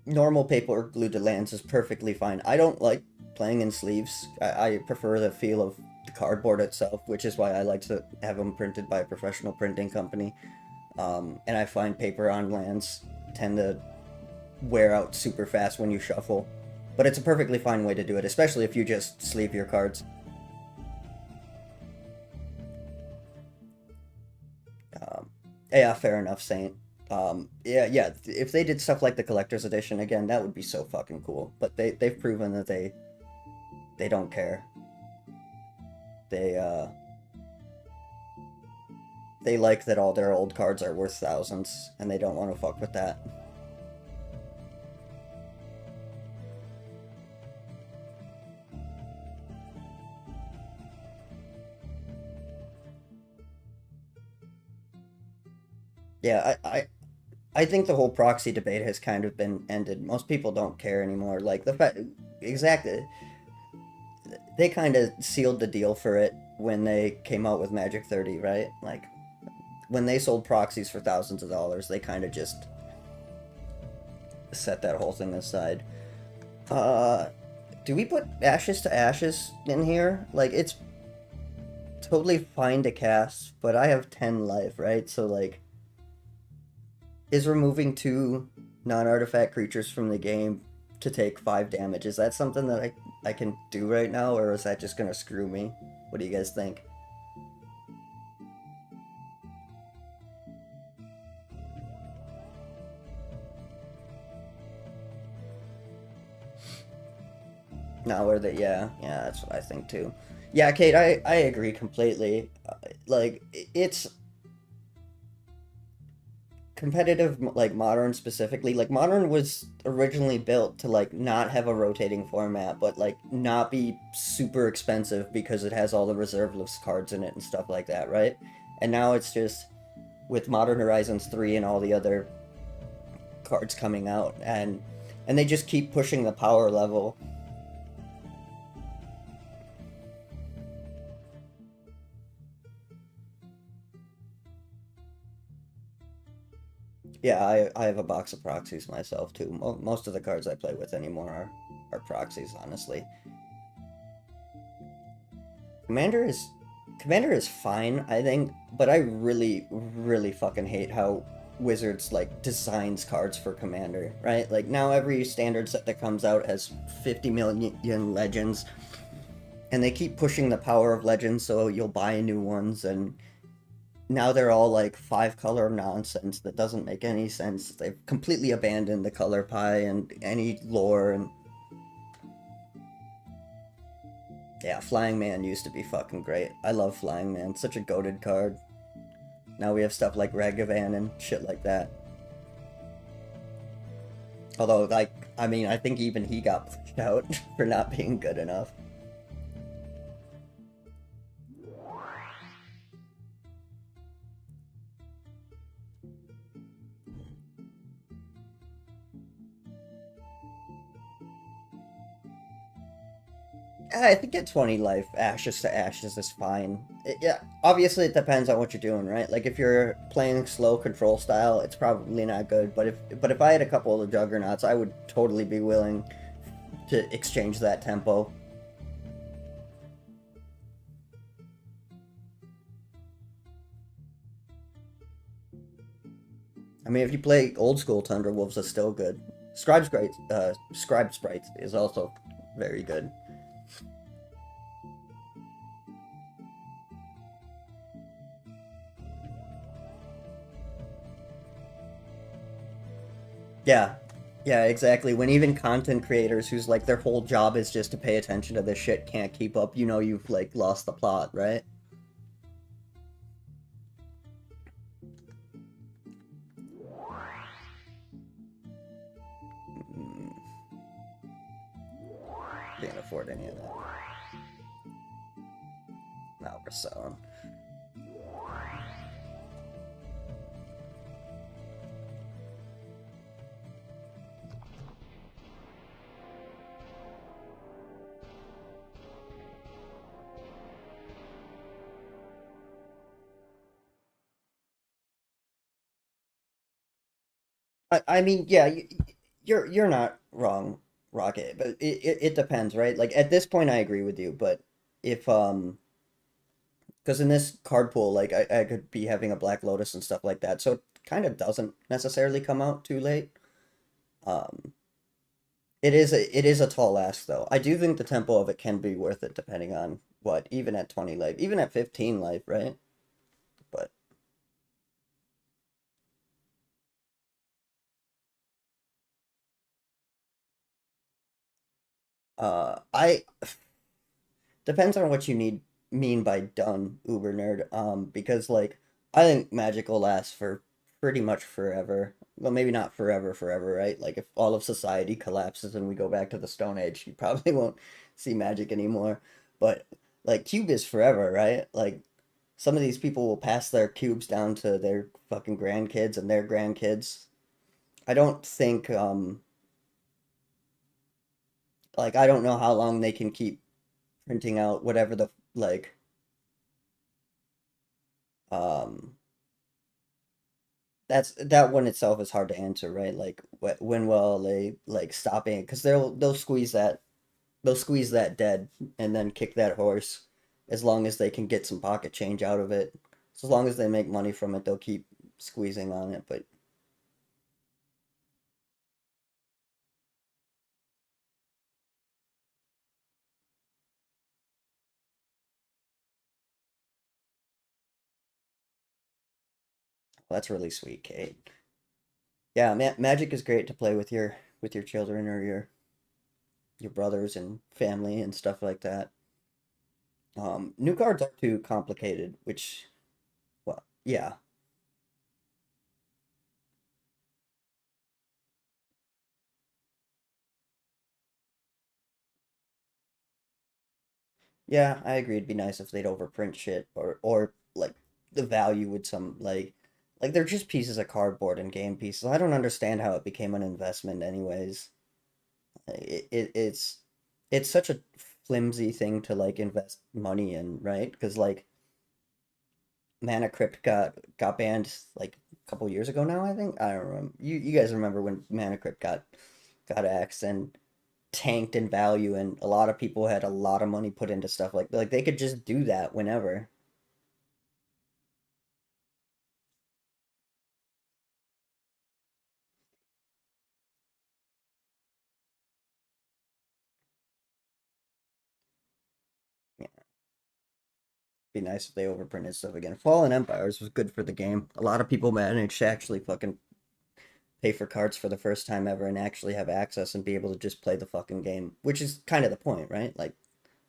normal paper glued to lands is perfectly fine. I don't like playing in sleeves. I prefer the feel of the cardboard itself, which is why I like to have them printed by a professional printing company. And I find paper on lands tend to wear out super fast when you shuffle. But it's a perfectly fine way to do it, especially if you just sleeve your cards. Um, yeah, fair enough, Saint. Yeah, yeah. If they did stuff like the collector's edition again, that would be so fucking cool. But they've proven that they don't care. They they like that all their old cards are worth thousands, and they don't want to fuck with that. Yeah, I think the whole proxy debate has kind of been ended. Most people don't care anymore. Like the fact, exactly, they kind of sealed the deal for it when they came out with Magic 30, right? Like when they sold proxies for thousands of dollars, they kind of just set that whole thing aside. Uh, do we put Ashes to Ashes in here? Like it's totally fine to cast, but I have 10 life, right? So like, is removing two non-artifact creatures from the game to take 5 damage, is that something that I can do right now, or is that just gonna screw me? What do you guys think? No, or that, yeah, yeah, that's what I think too. Yeah, Kate, I agree completely. Like, it's competitive, like modern specifically. Like, modern was originally built to, like, not have a rotating format, but, like, not be super expensive because it has all the reserve list cards in it and stuff like that, right? And now it's just with Modern Horizons 3 and all the other cards coming out, and they just keep pushing the power level. Yeah, I have a box of proxies myself too. Most of the cards I play with anymore are proxies, honestly. Commander is Commander is fine, I think, but I really, really fucking hate how Wizards like designs cards for Commander, right? Like now every standard set that comes out has 50 million legends, and they keep pushing the power of legends, so you'll buy new ones, and now they're all like 5 color nonsense that doesn't make any sense. They've completely abandoned the color pie and any lore, and yeah, Flying Man used to be fucking great. I love Flying Man. Such a goated card. Now we have stuff like Ragavan and shit like that. Although, like, I mean, I think even he got pushed out for not being good enough. I think at 20 life, Ashes to Ashes is fine. Yeah, obviously it depends on what you're doing, right? Like if you're playing slow control style, it's probably not good. But if I had a couple of the Juggernauts, I would totally be willing to exchange that tempo. I mean, if you play old school Tundra Wolves, it's still good. Scribe Sprite is also very good. Yeah. Yeah, exactly. When even content creators whose like their whole job is just to pay attention to this shit can't keep up, you know you've like lost the plot, right? Mm, can't afford any of that. Now we're selling. I mean, yeah, you're not wrong, Rocket, but it depends, right? Like at this point, I agree with you, but if because in this card pool, like I could be having a Black Lotus and stuff like that, so it kind of doesn't necessarily come out too late. Um, it is a tall ask though. I do think the tempo of it can be worth it depending on what, even at 20 life, even at 15 life, right? But I depends on what you need mean by done, Uber nerd. Because like I think Magic will last for pretty much forever. Well, maybe not forever, forever, right? Like if all of society collapses and we go back to the Stone Age, you probably won't see Magic anymore. But like Cube is forever, right? Like some of these people will pass their cubes down to their fucking grandkids and their grandkids. I don't think like I don't know how long they can keep printing out whatever the like um that one itself is hard to answer, right? Like when will they like stopping? Because they'll squeeze that dead and then kick that horse as long as they can get some pocket change out of it. So as long as they make money from it, they'll keep squeezing on it. But well, that's really sweet, Kate. Yeah, Magic is great to play with your children or your brothers and family and stuff like that. New cards are too complicated, which well, yeah. Yeah, I agree. It'd be nice if they'd overprint shit or like the value would some like they're just pieces of cardboard and game pieces. I don't understand how it became an investment anyways. It's it's such a flimsy thing to like invest money in, right? Because like Mana Crypt got banned like a couple years ago now, I think. I don't remember. You guys remember when Mana Crypt got axed and tanked in value and a lot of people had a lot of money put into stuff like they could just do that whenever. Yeah, be nice if they overprinted stuff again. Fallen Empires was good for the game. A lot of people managed to actually fucking pay for cards for the first time ever and actually have access and be able to just play the fucking game, which is kind of the point, right? Like,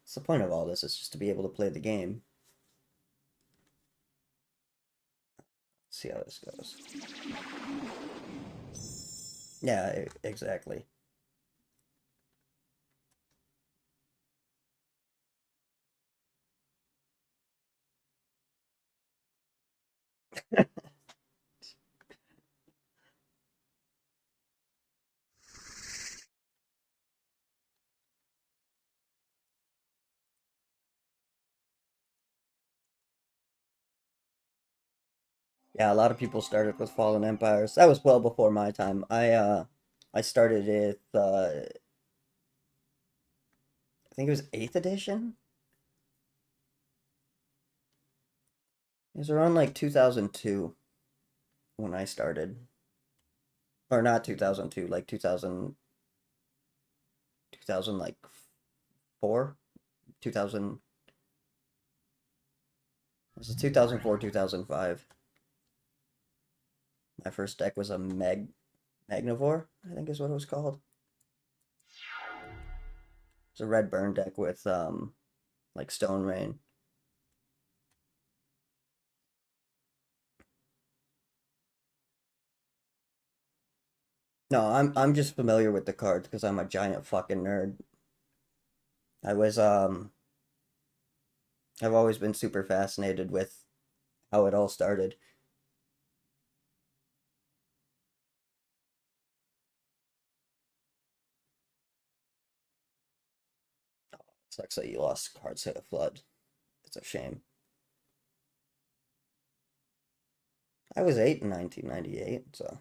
it's the point of all this is just to be able to play the game. Let's see how this goes. Yeah, exactly. Yeah, a lot of people started with Fallen Empires. That was well before my time. I started it I think it was 8th edition. It was around like 2002 when I started. Or not 2002, like 2000, 2000 like 4, 2000, this is 2004, 2005. My first deck was a Meg. Magnivore, I think is what it was called. It's a red burn deck with like Stone Rain. No, I'm just familiar with the cards because I'm a giant fucking nerd. I was I've always been super fascinated with how it all started. Sucks that you lost cards to a flood. It's a shame. I was 8 in 1998, so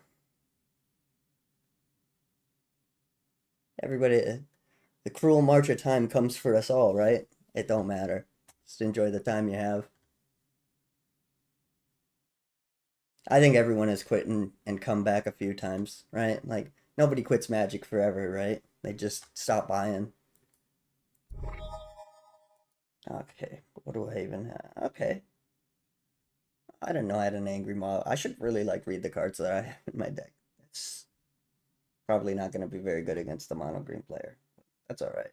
everybody, the cruel march of time comes for us all, right? It don't matter. Just enjoy the time you have. I think everyone has quit and come back a few times, right? Like nobody quits Magic forever, right? They just stop buying. Okay, what do I even have? Okay, I didn't know I had an angry mob. I should really like read the cards that I have in my deck. It's probably not going to be very good against the mono green player. That's all right.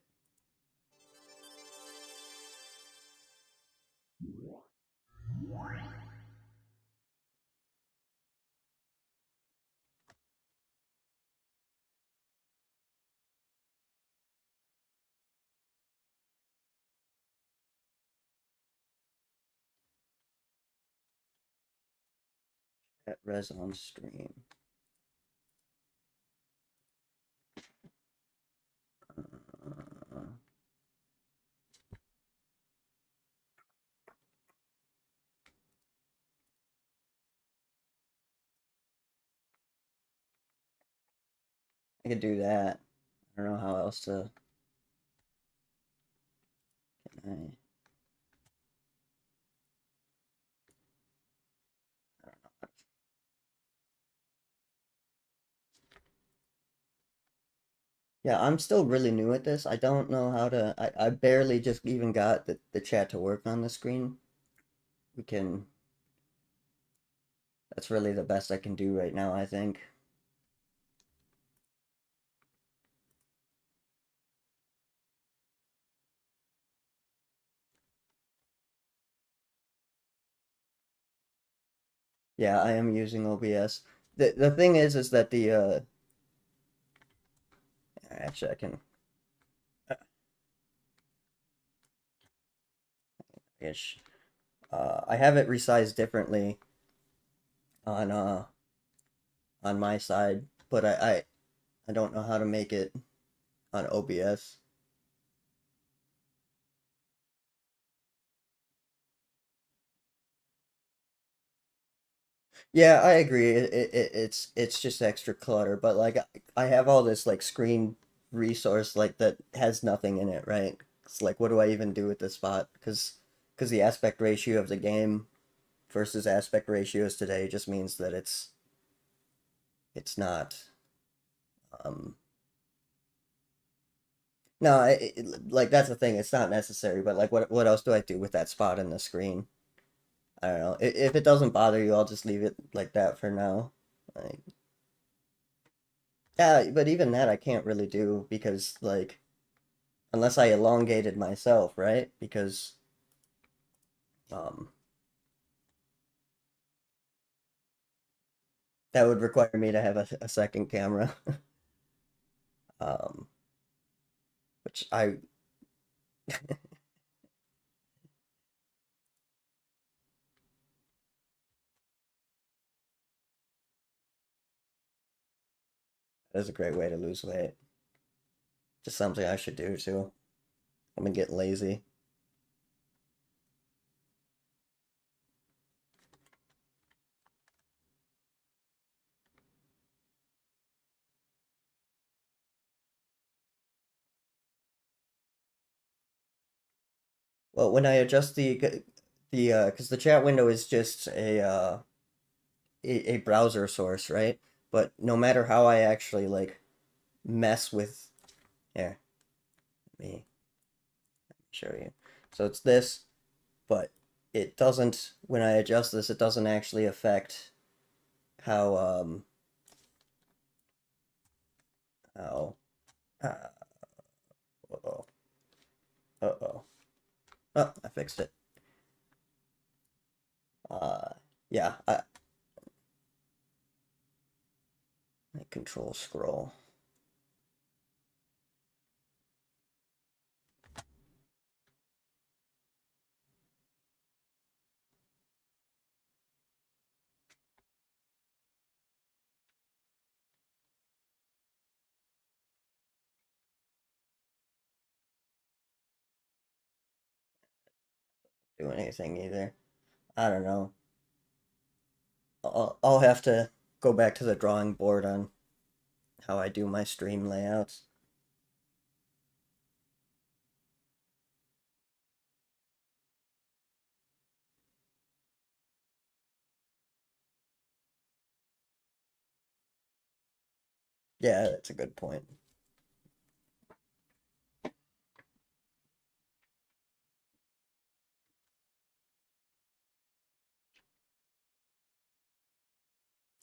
At res on stream. Uh, I could do that. I don't know how else to. Can Yeah, I'm still really new at this. I don't know how to. I barely just even got the chat to work on the screen. We can. That's really the best I can do right now, I think. Yeah, I am using OBS. The thing is that the actually I can ish. I have it resized differently on my side, but I don't know how to make it on OBS. Yeah, I agree. It's just extra clutter, but like I have all this like screen resource like that has nothing in it, right? It's like what do I even do with this spot? Because the aspect ratio of the game versus aspect ratios today just means that it's not um no, like that's the thing. It's not necessary, but like what else do I do with that spot in the screen? I don't know. If it doesn't bother you, I'll just leave it like that for now. Like yeah, but even that I can't really do because like unless I elongated myself, right? Because um that would require me to have a second camera. um which I That is a great way to lose weight. Just something I should do too. I'm gonna get lazy. Well, when I adjust the because the chat window is just a browser source, right? But no matter how I actually like mess with here, let me show you. So it's this, but it doesn't when I adjust this, it doesn't actually affect how Oh. Uh, uh-oh. Uh-oh. Oh, I fixed it. Uh, yeah, I control scroll. Do anything either. I don't know. I'll have to go back to the drawing board on how I do my stream layouts. Yeah, that's a good point.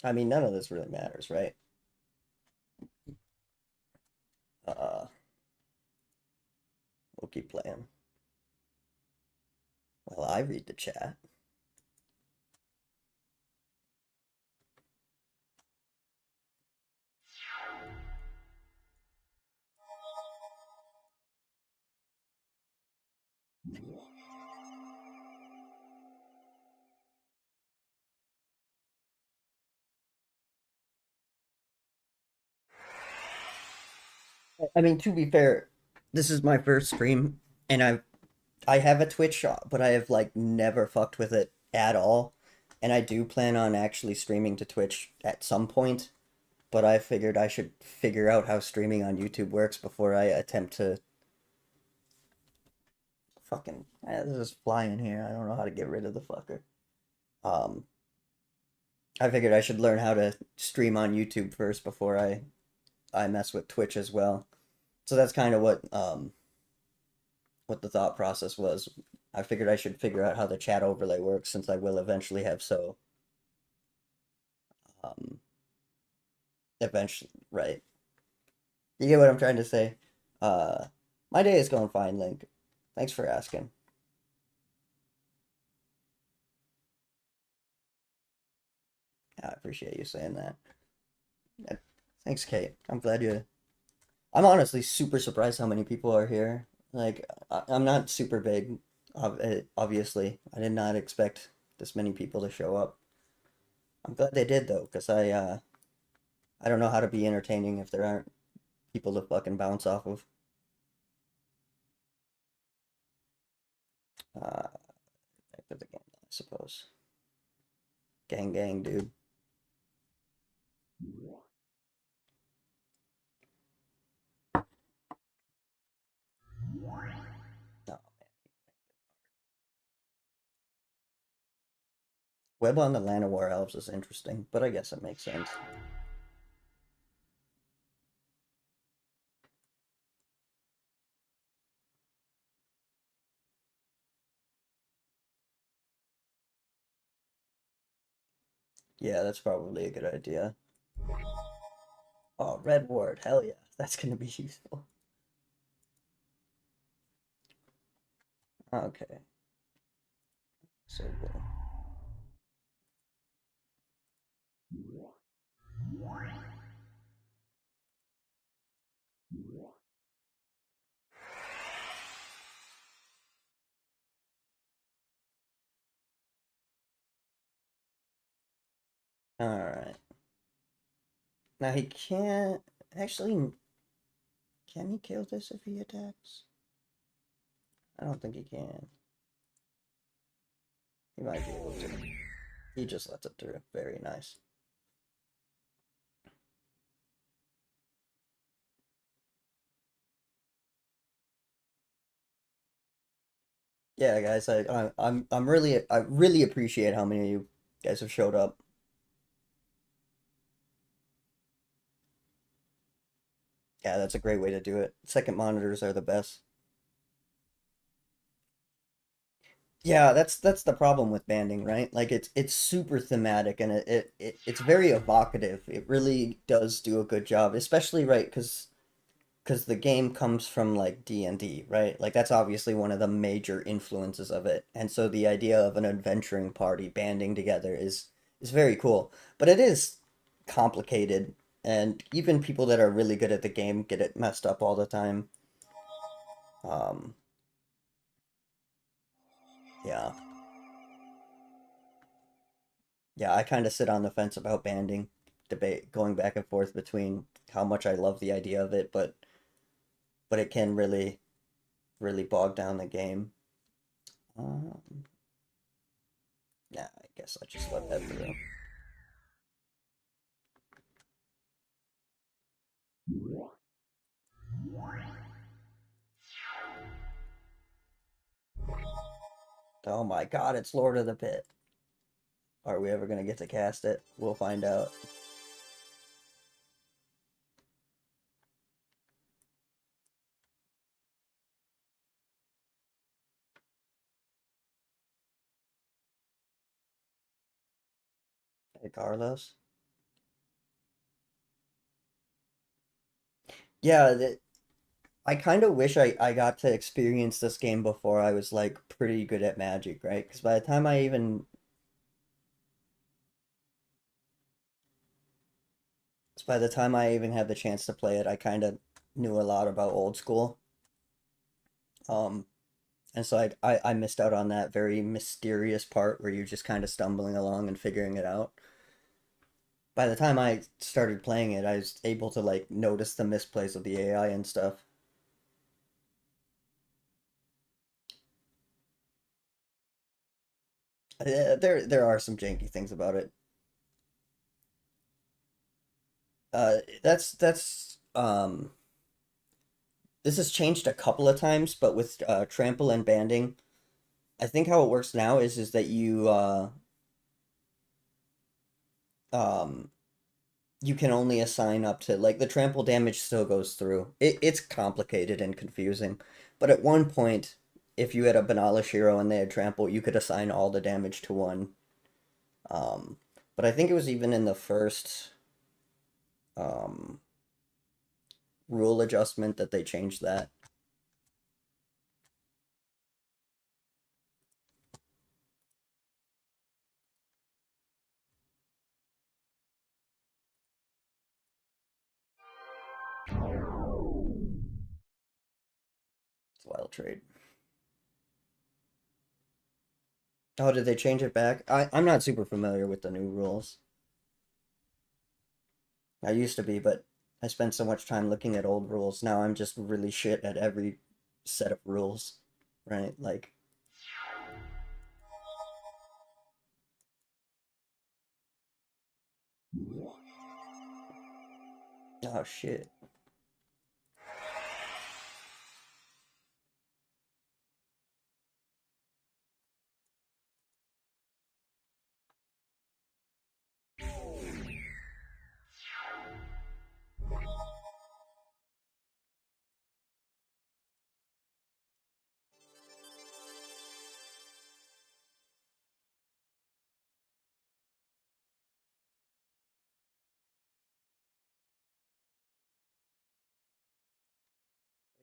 I mean, none of this really matters, right? Uh, we'll keep playing. Well, I read the chat. I mean, to be fair, this is my first stream, and I have a Twitch shop, but I have like never fucked with it at all. And I do plan on actually streaming to Twitch at some point, but I figured I should figure out how streaming on YouTube works before I attempt to fucking this is flying here. I don't know how to get rid of the fucker. Um I figured I should learn how to stream on YouTube first before I mess with Twitch as well. So that's kind of what the thought process was. I figured I should figure out how the chat overlay works since I will eventually have um eventually right. You get what I'm trying to say? Uh my day is going fine, Link. Thanks for asking. I appreciate you saying that. Yeah, thanks, Kate. I'm honestly super surprised how many people are here. Like, I'm not super big, obviously. I did not expect this many people to show up. I'm glad they did though, because I don't know how to be entertaining if there aren't people to fucking bounce off of. Back to the game, I suppose. Gang, gang, dude. No. Web on the Land of War Elves is interesting, but I guess it makes sense. Yeah, that's probably a good idea. Oh, Red Ward, hell yeah, that's gonna be useful. Okay, so cool. All right. Now he can't actually. Can he kill this if he attacks? I don't think he can. He might be able to. He just lets it through. Very nice. Yeah, guys, I really appreciate how many of you guys have showed up. Yeah, that's a great way to do it. Second monitors are the best. Yeah, that's the problem with banding, right? Like it's super thematic and it's very evocative. It really does do a good job, especially right because the game comes from like D&D, right? Like that's obviously one of the major influences of it. And so the idea of an adventuring party banding together is very cool. But it is complicated and even people that are really good at the game get it messed up all the time. Um, yeah. Yeah, I kind of sit on the fence about banding, debate going back and forth between how much I love the idea of it, but it can really bog down the game. Um, yeah, I guess I'll just let that through. Oh my God, it's Lord of the Pit. Are we ever gonna get to cast it? We'll find out. Hey, Carlos. Yeah, I kind of wish I got to experience this game before I was like pretty good at Magic, right? Because by the time I even 'cause by the time I even had the chance to play it, I kind of knew a lot about old school. Um, and so I missed out on that very mysterious part where you're just kind of stumbling along and figuring it out. By the time I started playing it, I was able to like notice the misplays of the AI and stuff. There are some janky things about it. That's this has changed a couple of times, but with trample and banding, I think how it works now is that um you can only assign up to like the trample damage still goes through. It's complicated and confusing, but at one point, if you had a Banalish hero and they had trample, you could assign all the damage to one. Um, but I think it was even in the first um, rule adjustment that they changed that. It's a wild trade. Oh, did they change it back? I'm not super familiar with the new rules. I used to be, but I spent so much time looking at old rules. Now I'm just really shit at every set of rules, right? Like, oh shit.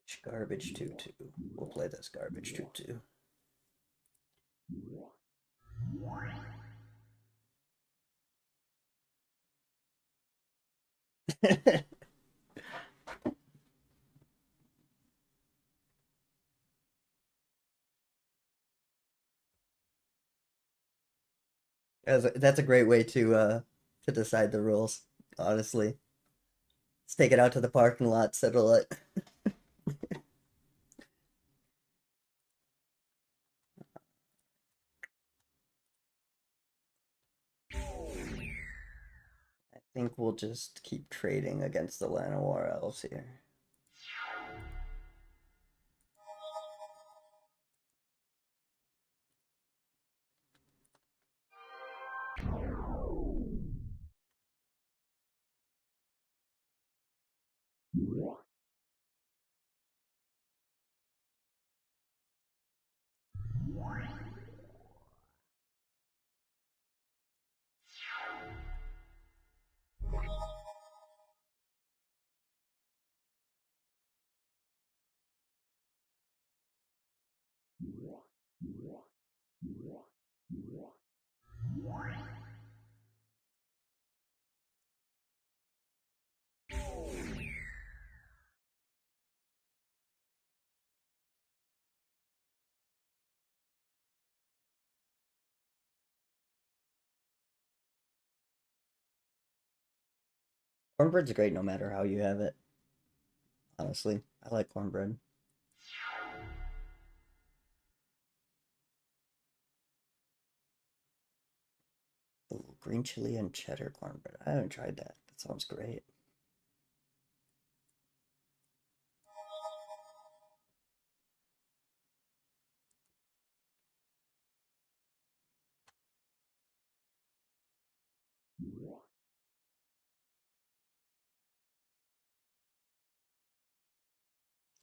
Which garbage 2-2? We'll play this garbage 2-2. That's a great way to decide the rules, honestly. Let's take it out to the parking lot, settle it. I think we'll just keep trading against the Llanowar elves here. Cornbread's great no matter how you have it. Honestly, I like cornbread. Ooh, green chili and cheddar cornbread. I haven't tried that. That sounds great.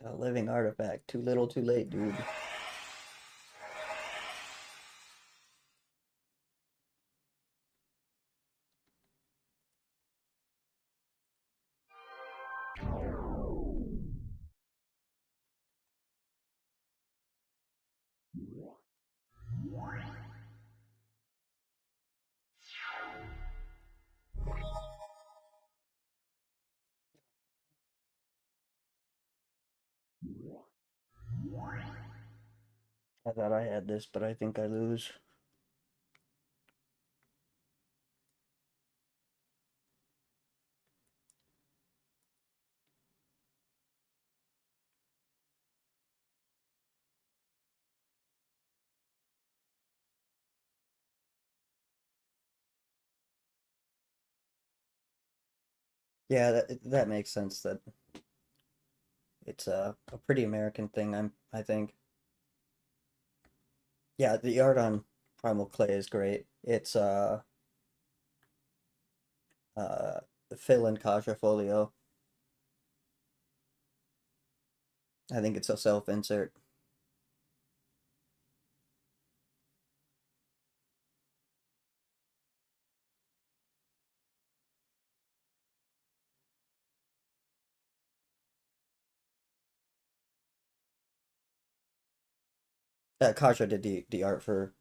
A living artifact. Too little, too late, dude. I thought I had this, but I think I lose. Yeah, that makes sense. That it's a pretty American thing. I think. Yeah, the art on Primal Clay is great. It's uh Phil and Kaja Folio. I think it's a self-insert. Kaja did the art for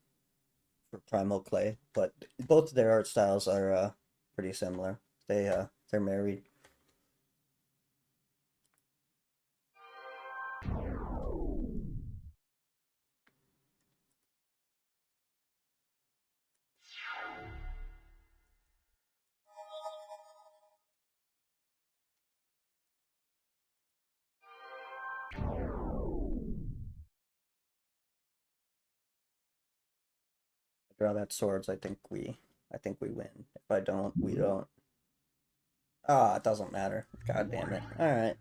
Primal Clay, but both of their art styles are pretty similar. They're married. Draw that swords. I think we win. If I don't, we don't. Ah, it doesn't matter. God damn it. All right.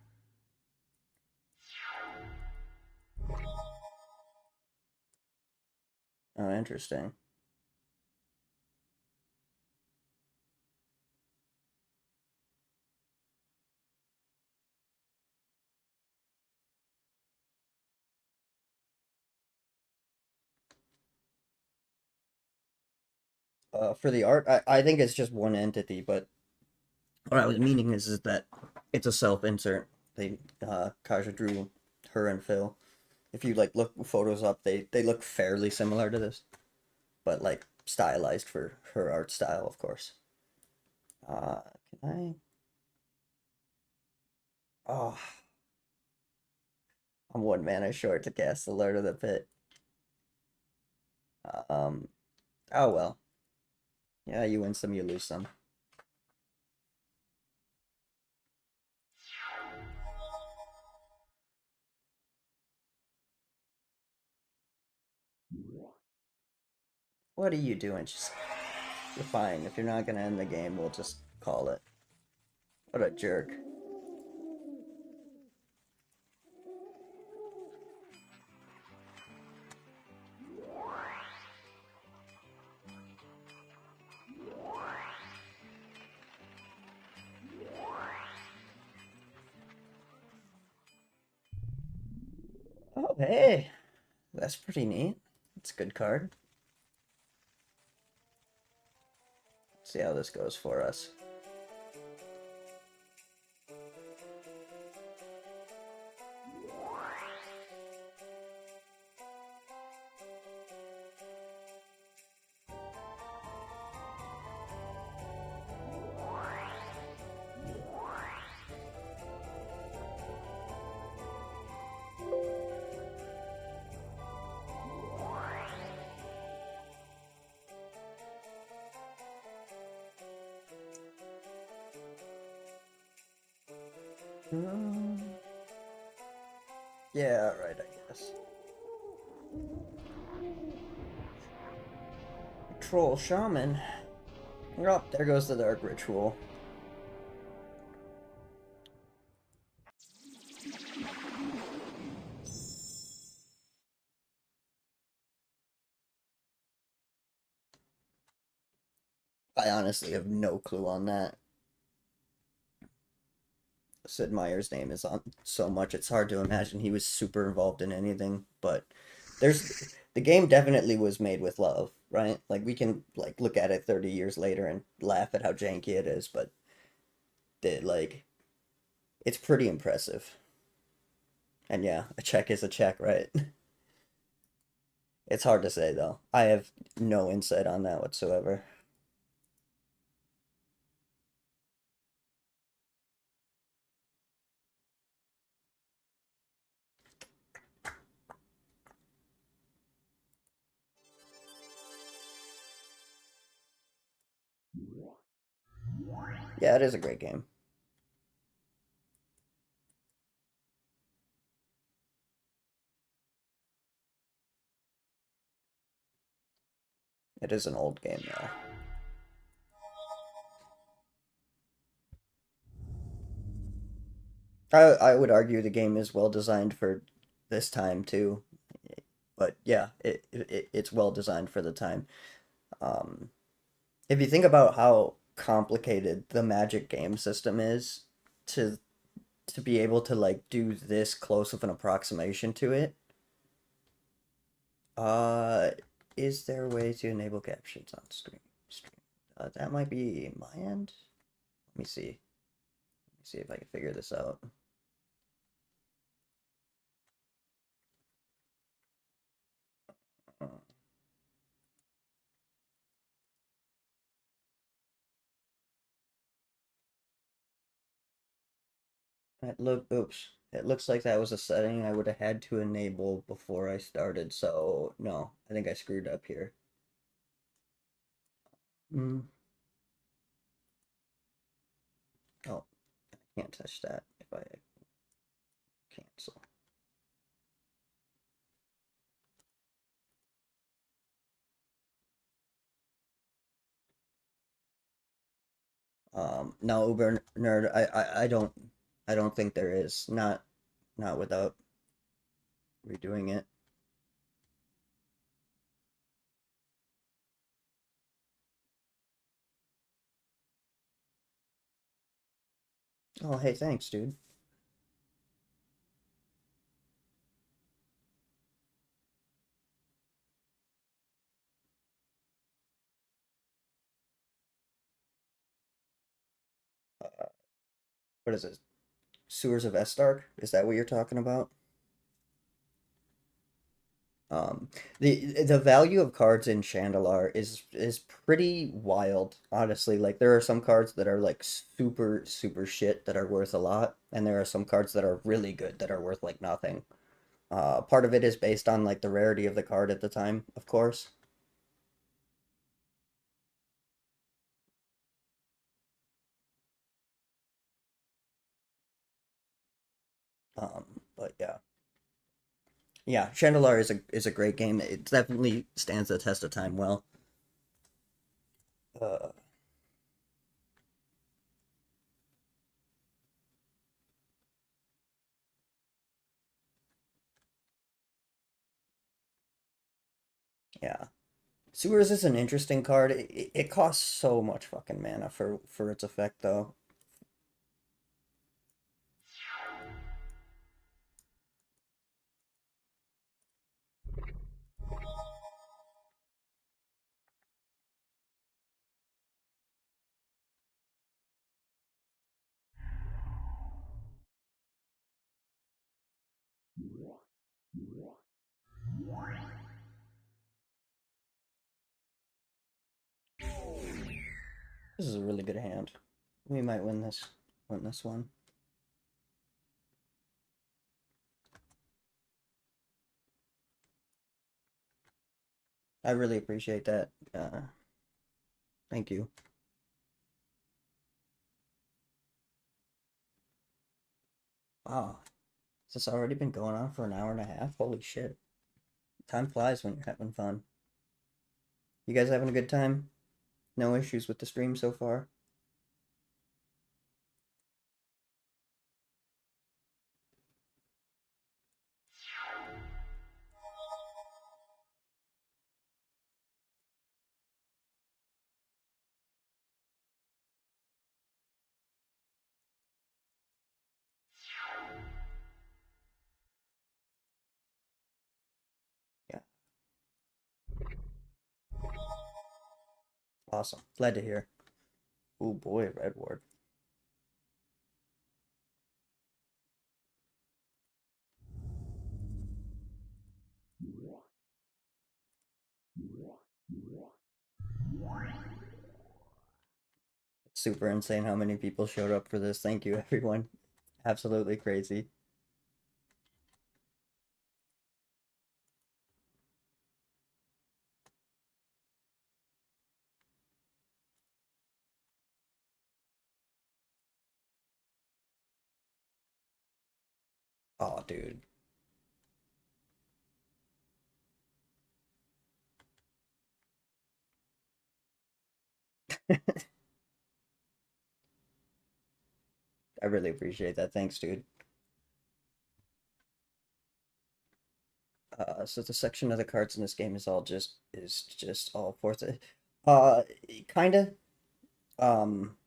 Oh, interesting. For the art, I think it's just one entity, but what I was meaning is that it's a self-insert. Kaja drew her and Phil. If you like look photos up, they look fairly similar to this, but like stylized for her art style, of course. Uh, can I? Oh, I'm one mana short to cast the Lord of the Pit. Um, oh well. Yeah, you win some, you lose some. What are you doing? Just you're fine. If you're not gonna end the game, we'll just call it. What a jerk. Oh hey, that's pretty neat. It's a good card. Let's see how this goes for us. Um, yeah, right, I guess. Troll Shaman. Oh, there goes the Dark Ritual. I honestly have no clue on that. Sid Meier's name is on so much, it's hard to imagine he was super involved in anything, but the game definitely was made with love, right? Like we can like look at it 30 years later and laugh at how janky it is, but it's pretty impressive. And yeah, a check is a check, right? It's hard to say though. I have no insight on that whatsoever. Yeah, it is a great game. It is an old game though. I would argue the game is well designed for this time too. But yeah, it's well designed for the time. Um, if you think about how complicated the Magic game system is to to be able to like do this close of an approximation to it, uh, is there a way to enable captions on screen? That might be my end. Let me see. Let me see if I can figure this out. Oops. It looks like that was a setting I would have had to enable before I started, so no, I think I screwed up here. Mm. Oh, I can't touch that if I cancel. No, Uber Nerd, I don't think there is. Not without redoing it. Oh, hey, thanks, dude. What is it? Sewers of Estark? Is that what you're talking about? Um, the value of cards in Shandalar is pretty wild, honestly. Like there are some cards that are like super shit that are worth a lot, and there are some cards that are really good that are worth like nothing. Part of it is based on like the rarity of the card at the time, of course. But yeah, yeah, Chandelar is a great game. It definitely stands the test of time well. Uh, yeah, Sewers is an interesting card. It costs so much fucking mana for its effect though. This is a really good hand. We might win this one. I really appreciate that. Thank you. Wow, has this already been going on for an hour and a half? Holy shit. Time flies when you're having fun. You guys having a good time? No issues with the stream so far? Yeah. Awesome. Glad to hear. Oh boy, Red Ward. It's super insane how many people showed up for this. Thank you, everyone. Absolutely crazy. Oh, dude. I really appreciate that. Thanks, dude. So the section of the cards in this game is just all fourth. Uh, Kinda. Um,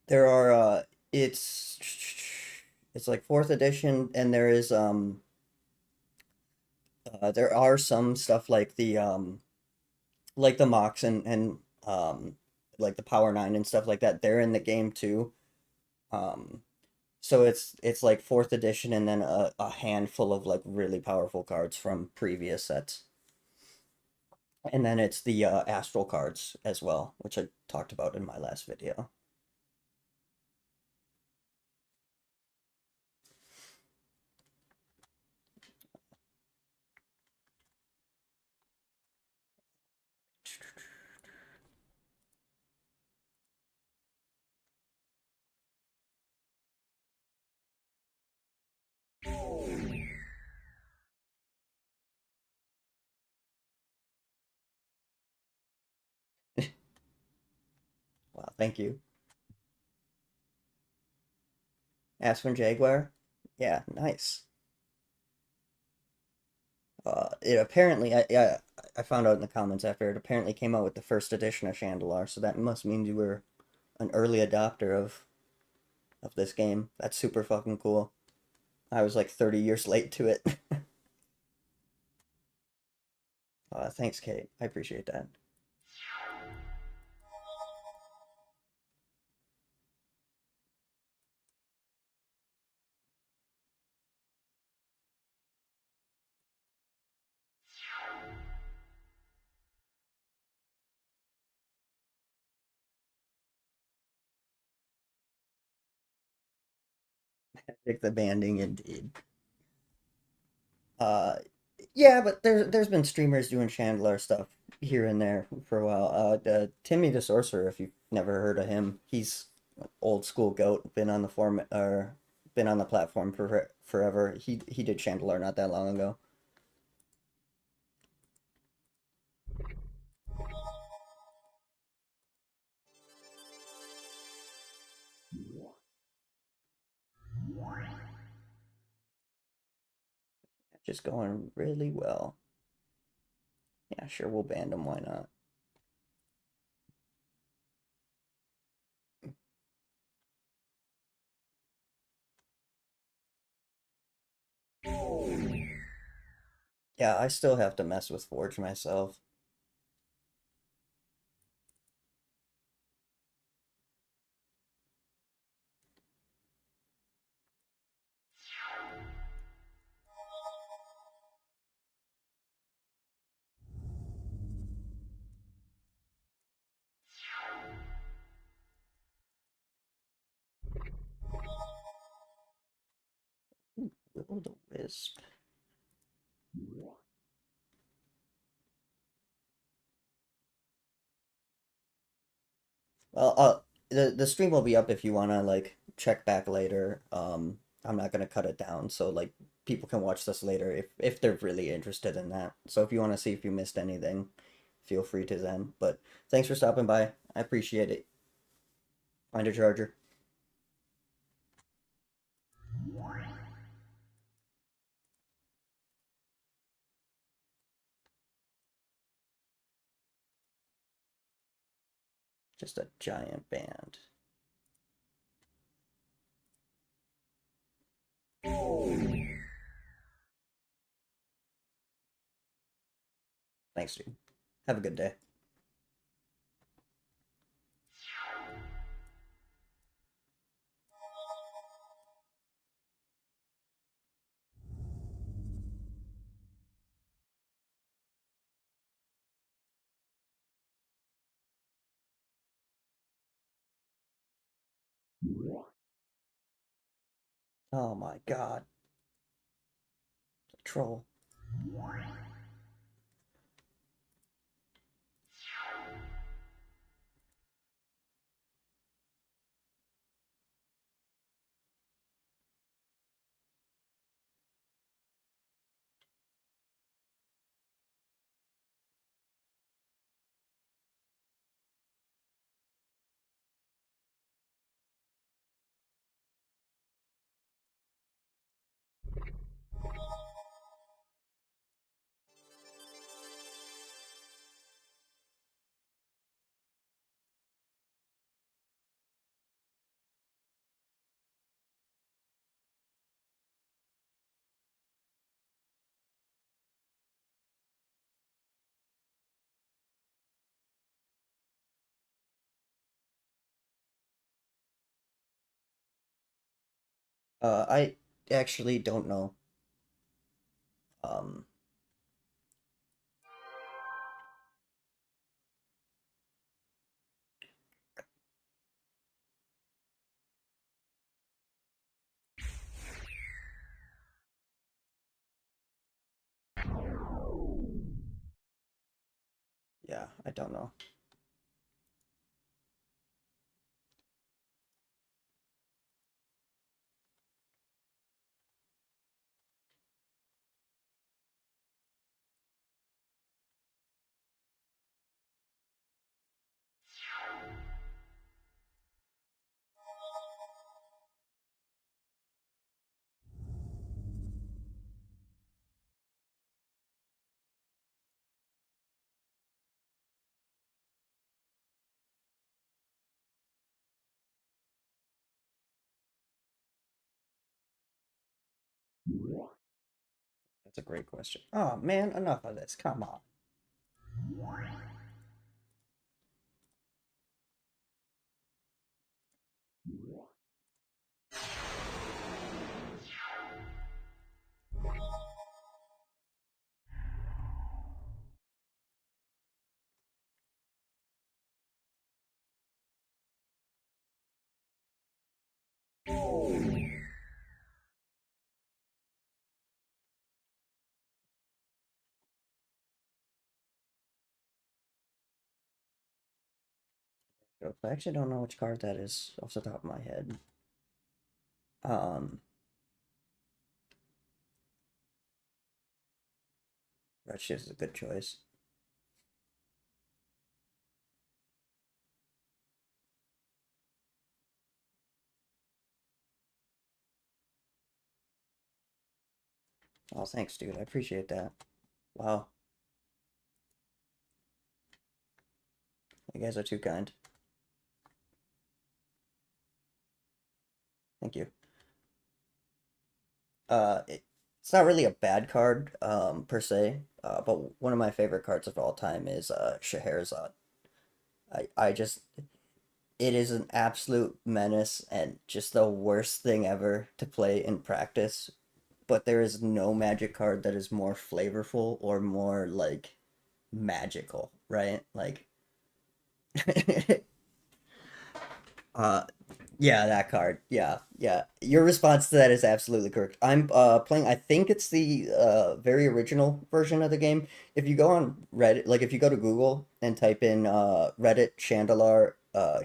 there are it's it's like fourth edition, and there are some stuff like the Mox and um like the Power Nine and stuff like that. They're in the game too. Um, so it's like fourth edition, and then a handful of like really powerful cards from previous sets. And then it's the astral cards as well, which I talked about in my last video. Wow, thank you. Aspen Jaguar? Yeah, nice. It apparently, I found out in the comments after, it apparently came out with the first edition of Shandalar, so that must mean you were an early adopter of this game. That's super fucking cool. I was like 30 years late to it. Thanks, Kate. I appreciate that. Pick the banding indeed. Uh, yeah, but there's been streamers doing Chandler stuff here and there for a while. Timmy the Sorcerer, if you've never heard of him, he's an old school goat, been on the form or been on the platform for forever. He did Chandler not that long ago. Just going really well. Yeah, sure, we'll ban him. Why not? Yeah, I still have to mess with Forge myself. Will the Wisp. Well, the stream will be up if you wanna like check back later. I'm not gonna cut it down, so like people can watch this later if they're really interested in that. So if you want to see if you missed anything, feel free to then. But thanks for stopping by. I appreciate it. Find a charger. Just a giant band. Thanks, dude. Have a good day. Oh my god. Troll. I actually don't know. Um, yeah, I don't know. That's a great question. Oh man, enough of this. Come on. I actually don't know which card that is off the top of my head. Um, Redshift is a good choice. Oh, thanks, dude. I appreciate that. Wow, you guys are too kind. Thank you. It's not really a bad card, per se. But one of my favorite cards of all time is Scheherazade. I just it is an absolute menace and just the worst thing ever to play in practice. But there is no magic card that is more flavorful or more like magical, right? Like uh yeah, that card. Yeah, yeah. Your response to that is absolutely correct. I'm playing, I think it's the very original version of the game. If you go on Reddit, like if you go to Google and type in Reddit Shandalar,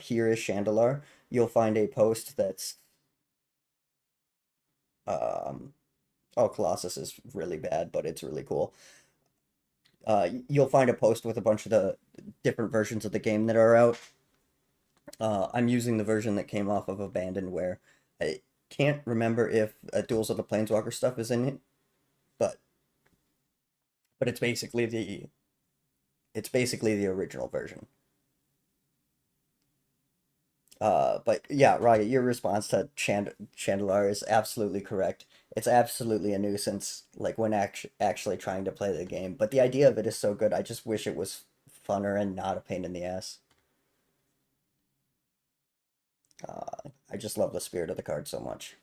here is Shandalar, you'll find a post that's Um, oh, Colossus is really bad, but it's really cool. You'll find a post with a bunch of the different versions of the game that are out. I'm using the version that came off of Abandonware. I can't remember if Duels of the Planeswalker stuff is in it, but it's basically the original version. But yeah, Riot, your response to Shandalar is absolutely correct. It's absolutely a nuisance, like when actually trying to play the game. But the idea of it is so good. I just wish it was funner and not a pain in the ass. I just love the spirit of the card so much.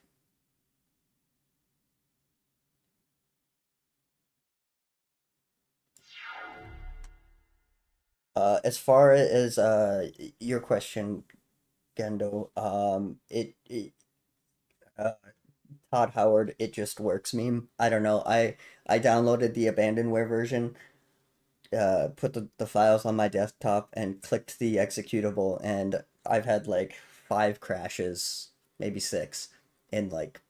As far as your question, Gendo, uh, Todd Howard, it just works meme. I don't know. I downloaded the Abandonware version, put the files on my desktop, and clicked the executable, and I've had like 5 crashes, maybe 6, in like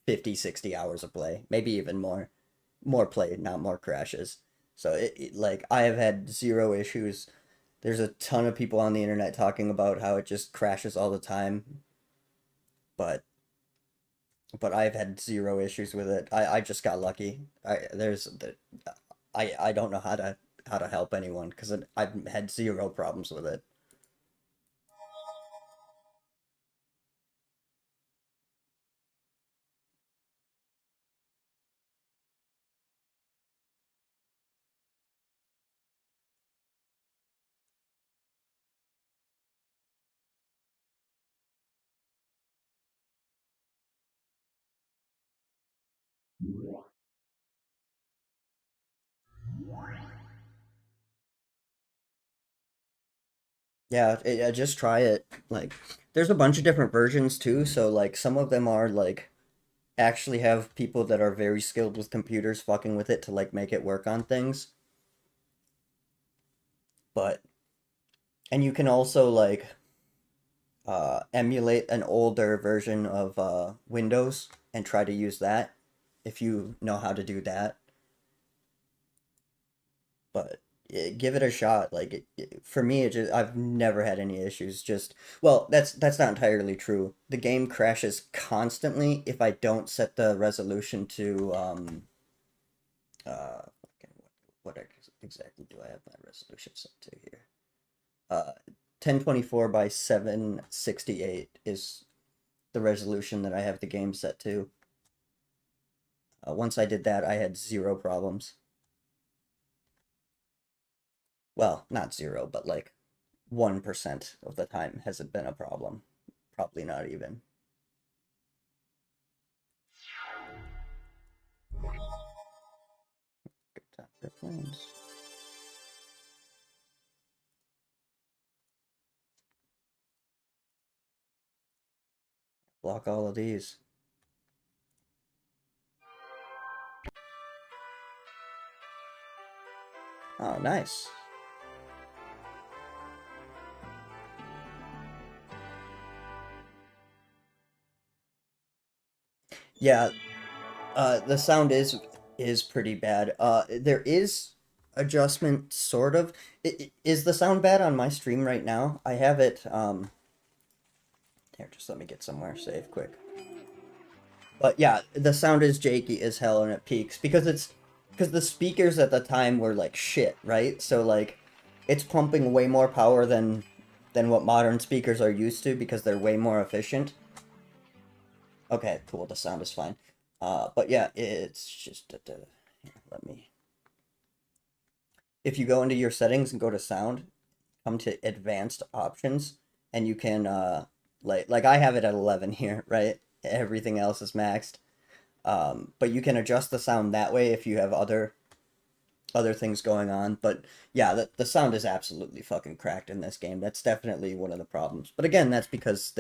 50, 60 hours of play, maybe even more. More play, not more crashes. So like I have had 0 issues. There's a ton of people on the internet talking about how it just crashes all the time, but I've had 0 issues with it. I just got lucky. I don't know how to help anyone because I've had 0 problems with it. Yeah, just try it. Like, there's a bunch of different versions too. So like, some of them are like actually have people that are very skilled with computers fucking with it to like make it work on things. But and you can also like emulate an older version of Windows and try to use that if you know how to do that. But give it a shot. Like for me, I've never had any issues. Just well, that's not entirely true. The game crashes constantly if I don't set the resolution to okay, exactly do I have my resolution set to here? 1024 by 768 is the resolution that I have the game set to. Once I did that, I had 0 problems. Well, not 0, but like 1% of the time has it been a problem. Probably not even. Good time for planes. Block all of these. Oh, nice. Yeah, the sound is pretty bad. There is adjustment, sort of. Is the sound bad on my stream right now? I have it. Here, just let me get somewhere safe, quick. But yeah, the sound is janky as hell and it peaks because the speakers at the time were like shit, right? So like, it's pumping way more power than what modern speakers are used to because they're way more efficient. Okay, cool. The sound is fine. But yeah, it's just here, let me. If you go into your settings and go to sound, come to advanced options, and you can like I have it at 11 here, right? Everything else is maxed. But you can adjust the sound that way if you have other things going on. But yeah, the sound is absolutely fucking cracked in this game. That's definitely one of the problems. But again, that's because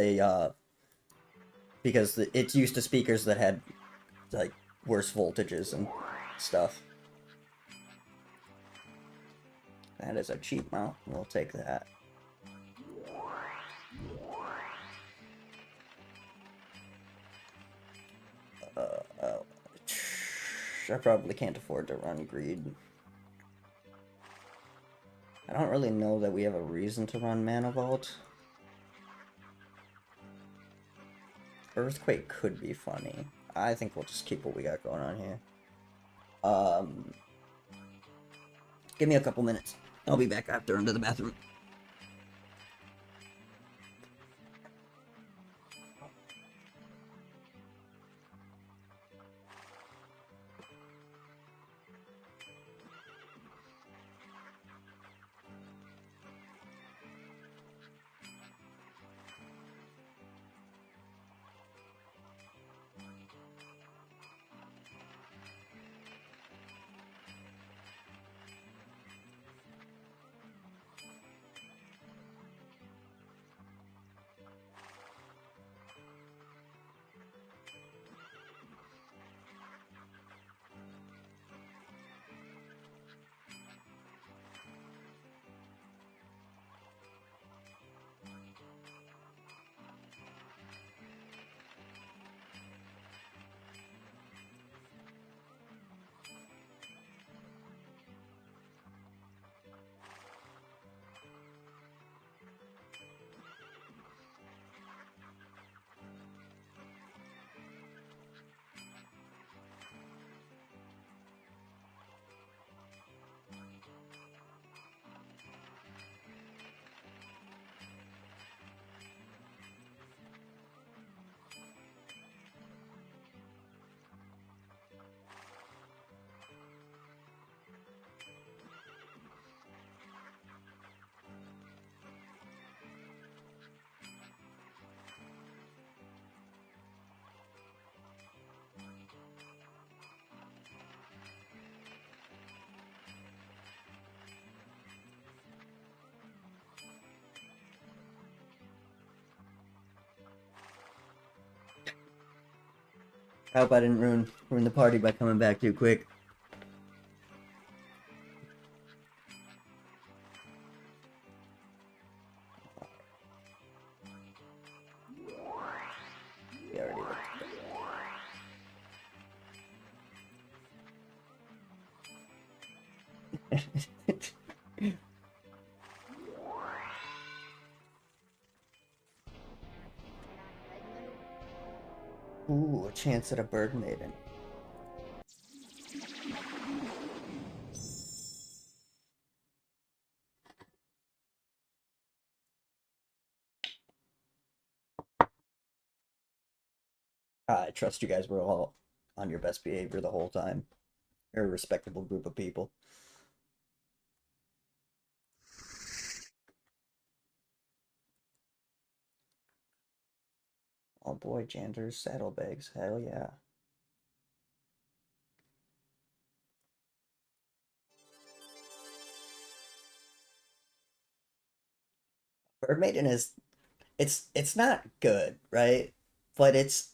it's used to speakers that had like worse voltages and stuff. That is a cheap mount. We'll take that. I probably can't afford to run Greed. I don't really know that we have a reason to run Mana Vault. Earthquake could be funny. I think we'll just keep what we got going on here. Give me a couple minutes. I'll be back after into the bathroom. I hope I didn't ruin the party by coming back too quick. We already looked at that. Ooh, a chance at a bird maiden. I trust you guys were all on your best behavior the whole time. You're a respectable group of people. Oh boy, Jander's saddlebags. Hell yeah. Bird maiden is it's not good, right? But it's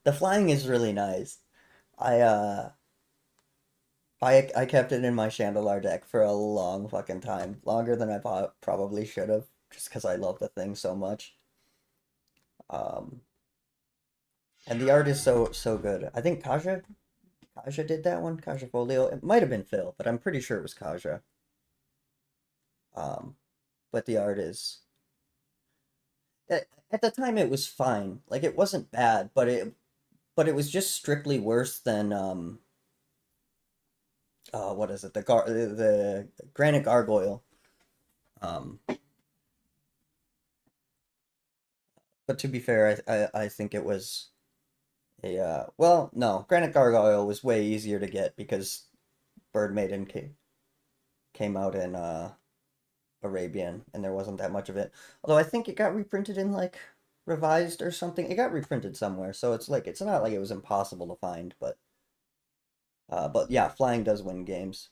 the flying is really nice. I uh I kept it in my Shandalar deck for a long fucking time. Longer than I probably should have, just because I love the thing so much. Um, and the art is so good. I think Kaja did that one. Kaja Folio. It might have been Phil, but I'm pretty sure it was Kaja. Um, but the art is at the time it was fine. Like it wasn't bad, but it was just strictly worse than what is it? The Granite Gargoyle. Um, but to be fair, I think it was a well, no, Granite Gargoyle was way easier to get because Bird Maiden came out in Arabian and there wasn't that much of it. Although I think it got reprinted in like revised or something. It got reprinted somewhere, so it's like it's not like it was impossible to find, but yeah, flying does win games.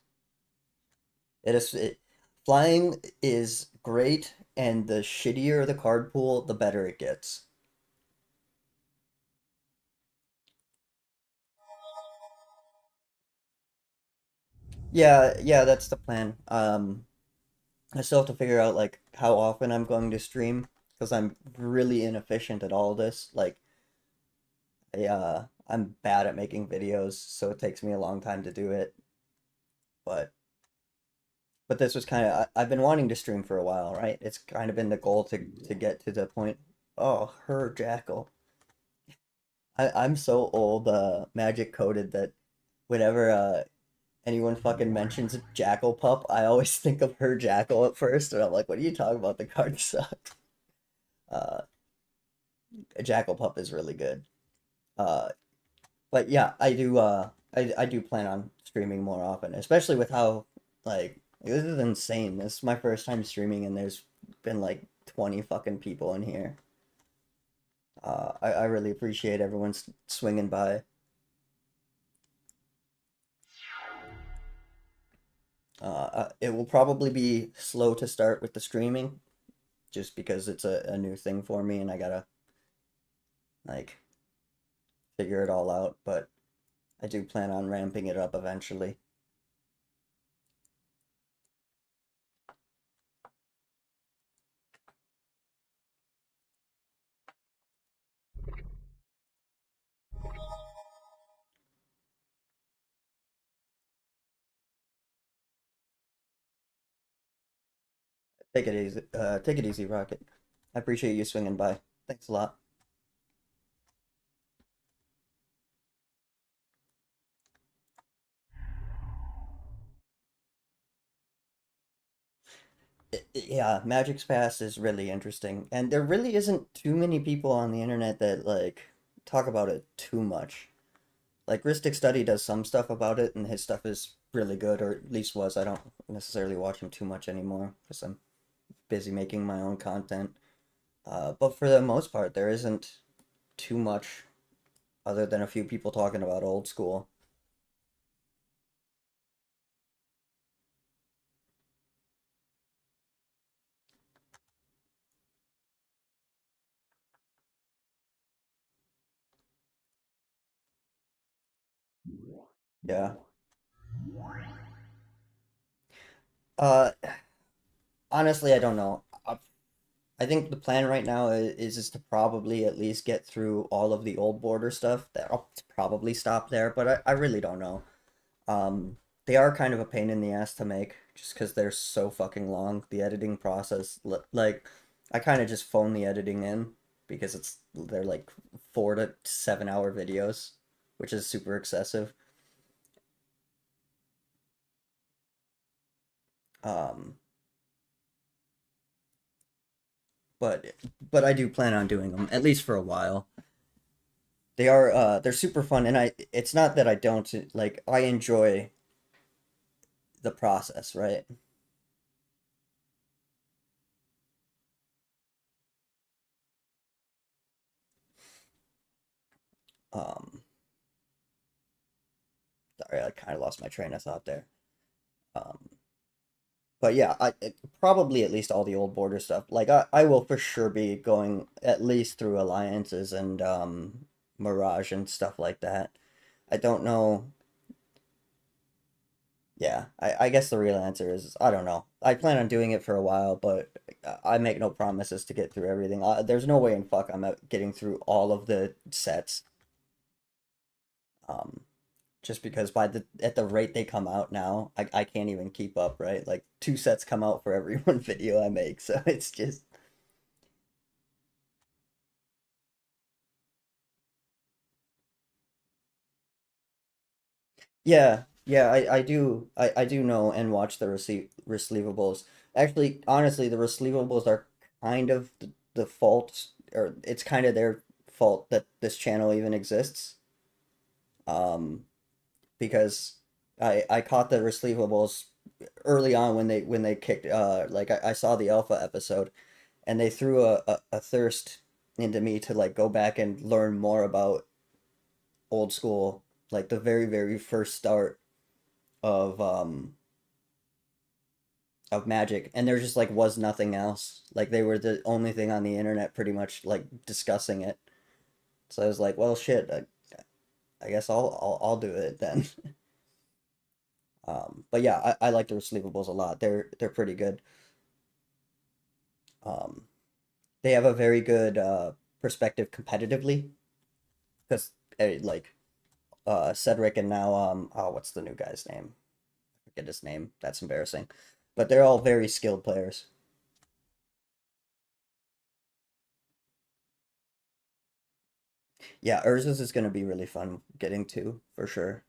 Flying is great, and the shittier the card pool, the better it gets. Yeah, that's the plan. I still have to figure out like how often I'm going to stream because I'm really inefficient at all this. Like I'm bad at making videos, so it takes me a long time to do it. But this was kind of I've been wanting to stream for a while, right? It's kind of been the goal to get to the point. Oh, her jackal. I'm so old, magic coded that whenever anyone fucking mentions Jackal Pup, I always think of her Jackal at first, and I'm like, what are you talking about? The card sucks. Uh, Jackal Pup is really good. Uh, but yeah, I do plan on streaming more often, especially with how like this is insane. This is my first time streaming, and there's been like 20 fucking people in here. I really appreciate everyone swinging by. It will probably be slow to start with the streaming, just because it's a new thing for me, and I gotta like figure it all out. But I do plan on ramping it up eventually. Take it easy, Rocket. I appreciate you swinging by. Thanks a lot. Yeah, Magic's Past is really interesting, and there really isn't too many people on the internet that like talk about it too much. Like Ristic Study does some stuff about it, and his stuff is really good, or at least was. I don't necessarily watch him too much anymore because I'm busy making my own content. But for the most part, there isn't too much other than a few people talking about old school. Yeah. Uh, Honestly, I don't know. I think the plan right now is to probably at least get through all of the old border stuff. That I'll probably stop there, but I really don't know. Um, they are kind of a pain in the ass to make just because they're so fucking long. The editing process, like, I kind of just phone the editing in because they're like 4 to 7 hour videos, which is super excessive. Um, but I do plan on doing them at least for a while. They're super fun, and it's not that I don't like I enjoy the process, right? Um, Sorry, I kind of lost my train of thought there. Um, but yeah, probably at least all the old border stuff. Like I will for sure be going at least through alliances and Mirage and stuff like that. I don't know. Yeah, I guess the real answer is I don't know. I plan on doing it for a while, but I make no promises to get through everything. There's no way in fuck I'm getting through all of the sets. Um, just because by the at the rate they come out now, I can't even keep up, right? Like two sets come out for every one video I make, so it's just yeah, yeah, I do know and watch the receivables. Actually, honestly, the receivables are kind of the fault, or it's kind of their fault that this channel even exists. Um, because I caught the receivables early on when they kicked like I saw the alpha episode and they threw a thirst into me to like go back and learn more about old school, like the very first start of Magic, and there just like was nothing else. Like they were the only thing on the internet pretty much like discussing it. So I was like, well, shit, I guess I'll do it then. But yeah, I like the receivables a lot. They're pretty good. Um, they have a very good perspective competitively because like Cedric and now oh, what's the new guy's name? I forget his name. That's embarrassing. But they're all very skilled players. Yeah, Urza's is gonna be really fun getting to for sure.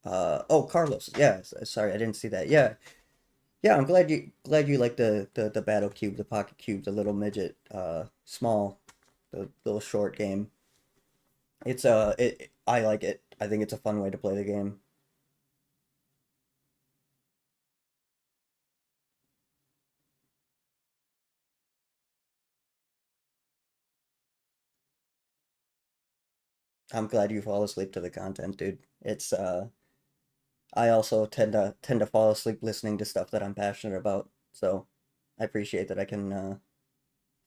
Oh, Carlos. Yeah, sorry, I didn't see that. Yeah, yeah. I'm glad you like the battle cube, the pocket cube, the little midget, small, the little short game. I like it. I think it's a fun way to play the game. I'm glad you fall asleep to the content, dude. I also tend to fall asleep listening to stuff that I'm passionate about. So I appreciate that I can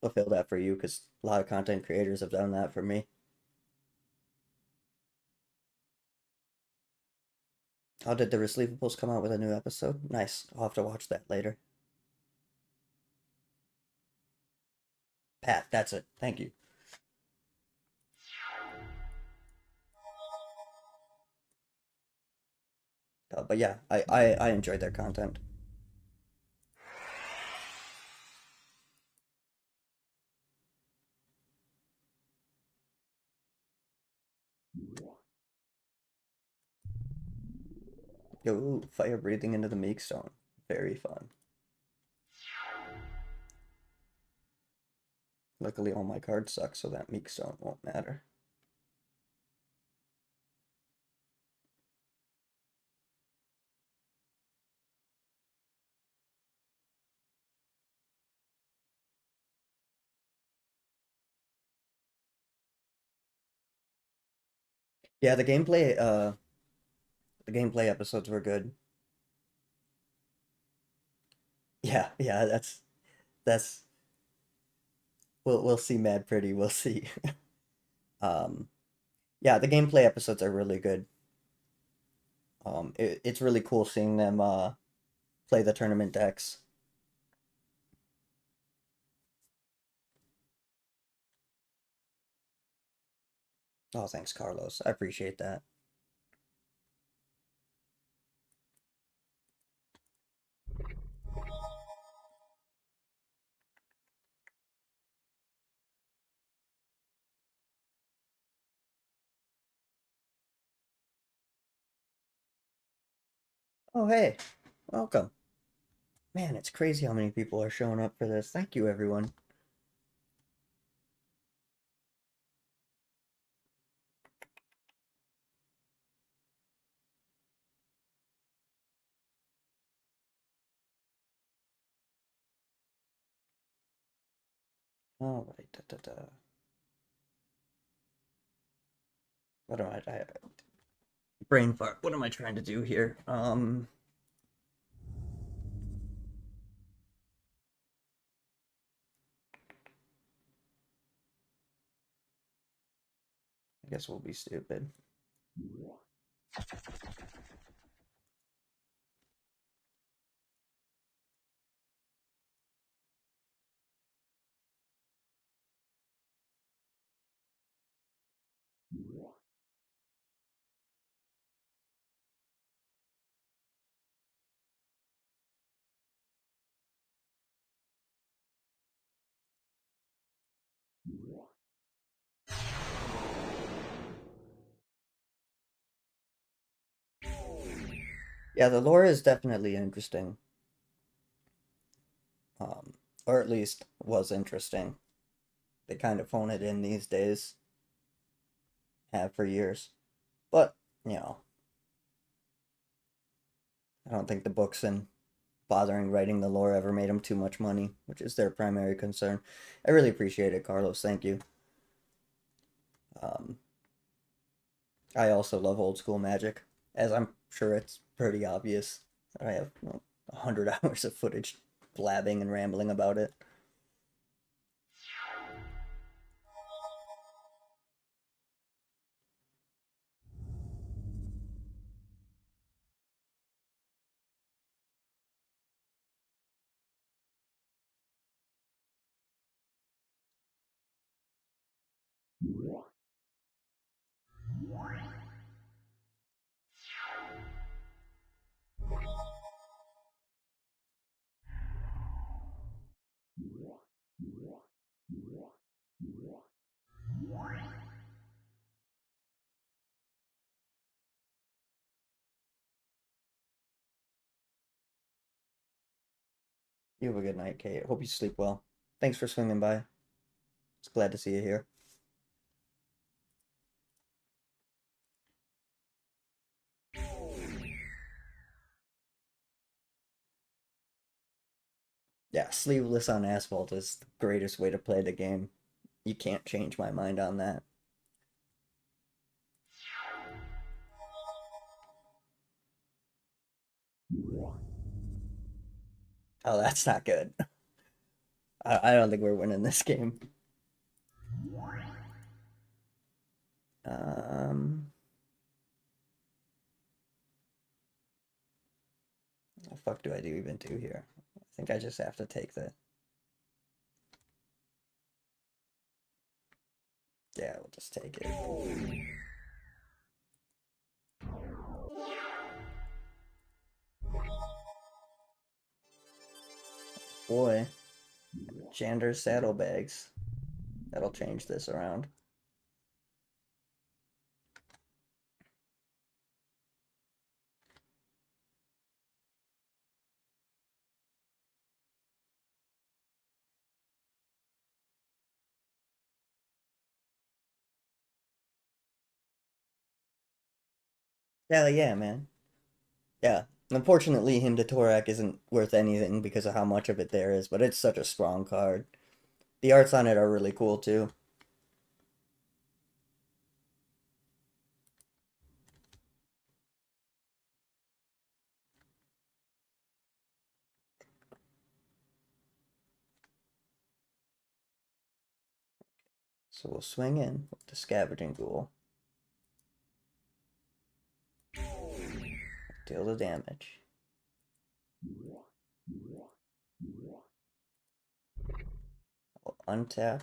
fulfill that for you because a lot of content creators have done that for me. How did the Receivables come out with a new episode? Nice. I'll have to watch that later. Pat, that's it. Thank you. But yeah, I enjoyed their content. Yo, fire breathing into the meek stone. Very fun. Luckily, all my cards suck, so that meek stone won't matter. Yeah, the gameplay episodes were good. Yeah, yeah, that's we'll see Mad Pretty, we'll see. Um yeah, the gameplay episodes are really good. It's really cool seeing them play the tournament decks. Oh, thanks, Carlos. I appreciate that. Oh, hey, welcome. Man, it's crazy how many people are showing up for this. Thank you, everyone. All right, da, da, da. What am I brain fart. What am I trying to do here? I guess we'll be stupid. Yeah, the lore is definitely interesting. Um, or at least was interesting. They kind of phone it in these days, have for years. But, you know, I don't think the books and bothering writing the lore ever made them too much money, which is their primary concern. I really appreciate it, Carlos. Thank you. Um, I also love old school magic, as I'm sure it's pretty obvious that I have 100 hours of footage blabbing and rambling about it. You have a good night, Kate. Hope you sleep well. Thanks for swinging by. It's glad to see you here. Yeah, sleeveless on asphalt is the greatest way to play the game. You can't change my mind on that. Oh, that's not good. I don't think we're winning this game. Um, what the fuck do I do even do here? I think I just have to take the. Yeah, we'll just take it. Boy, Jander's saddlebags. That'll change this around. Hell yeah, man. Yeah. Unfortunately, Hymn Torak isn't worth anything because of how much of it there is, but it's such a strong card. The arts on it are really cool too. So we'll swing in with the Scavenging Ghoul. Deal the damage. We'll untap.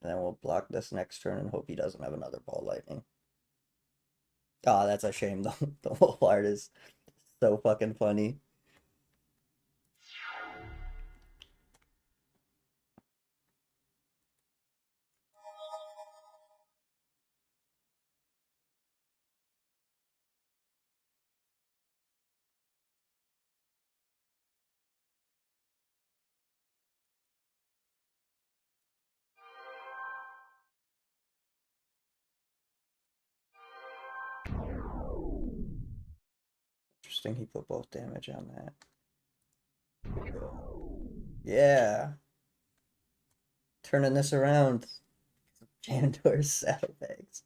And then we'll block this next turn and hope he doesn't have another Ball Lightning. Oh, that's a shame though. The whole art is so fucking funny. Interesting, he put both damage on that. Yeah. Turning this around. Jandor's saddlebags.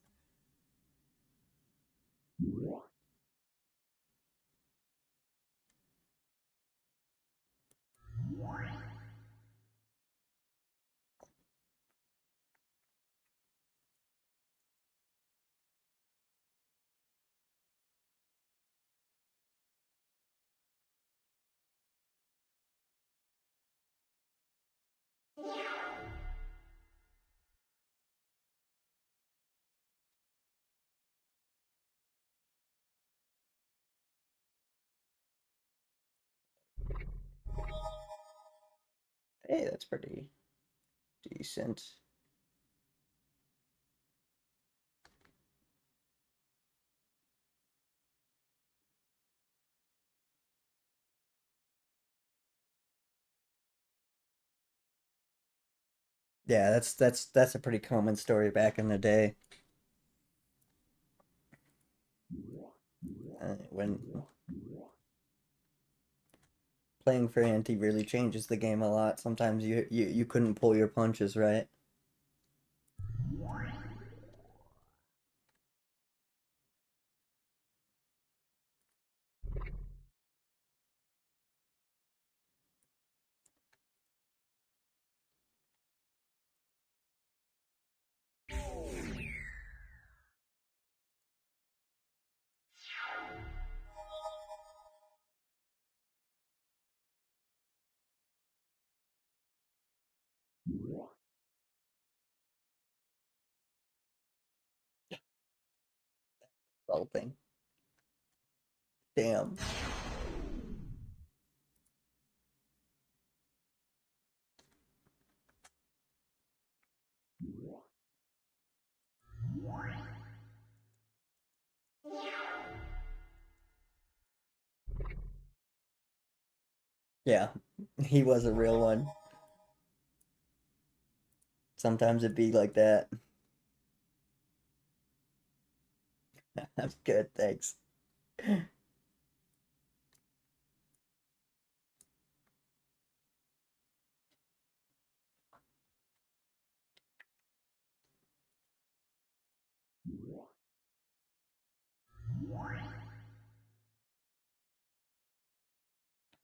Hey, that's pretty decent. Yeah, that's a pretty common story back in the day. When playing for Anti really changes the game a lot. Sometimes you couldn't pull your punches right. Salting. Damn. Yeah, he was a real one. Sometimes it'd be like that. That's good, thanks.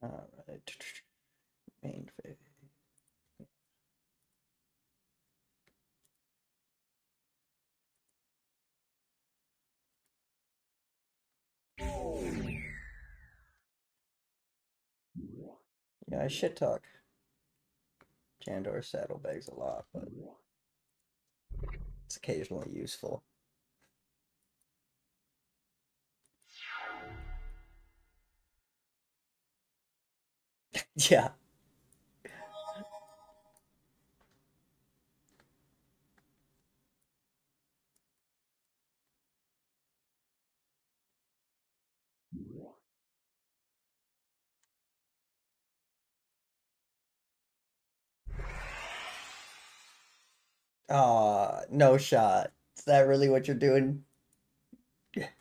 All right. Main phase. Yeah, I shit talk Jandor saddlebags a lot, but it's occasionally useful. Yeah. No shot. Is that really what you're doing? Okay.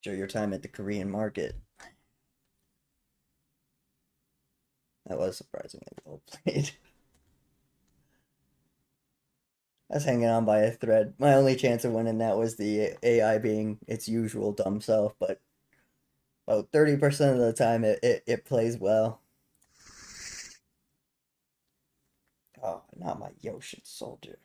Enjoy your time at the Korean market. That was surprisingly well played. I was hanging on by a thread. My only chance of winning that was the AI being its usual dumb self, but about 30% of the time it plays well. Oh, not my Yoshin soldier.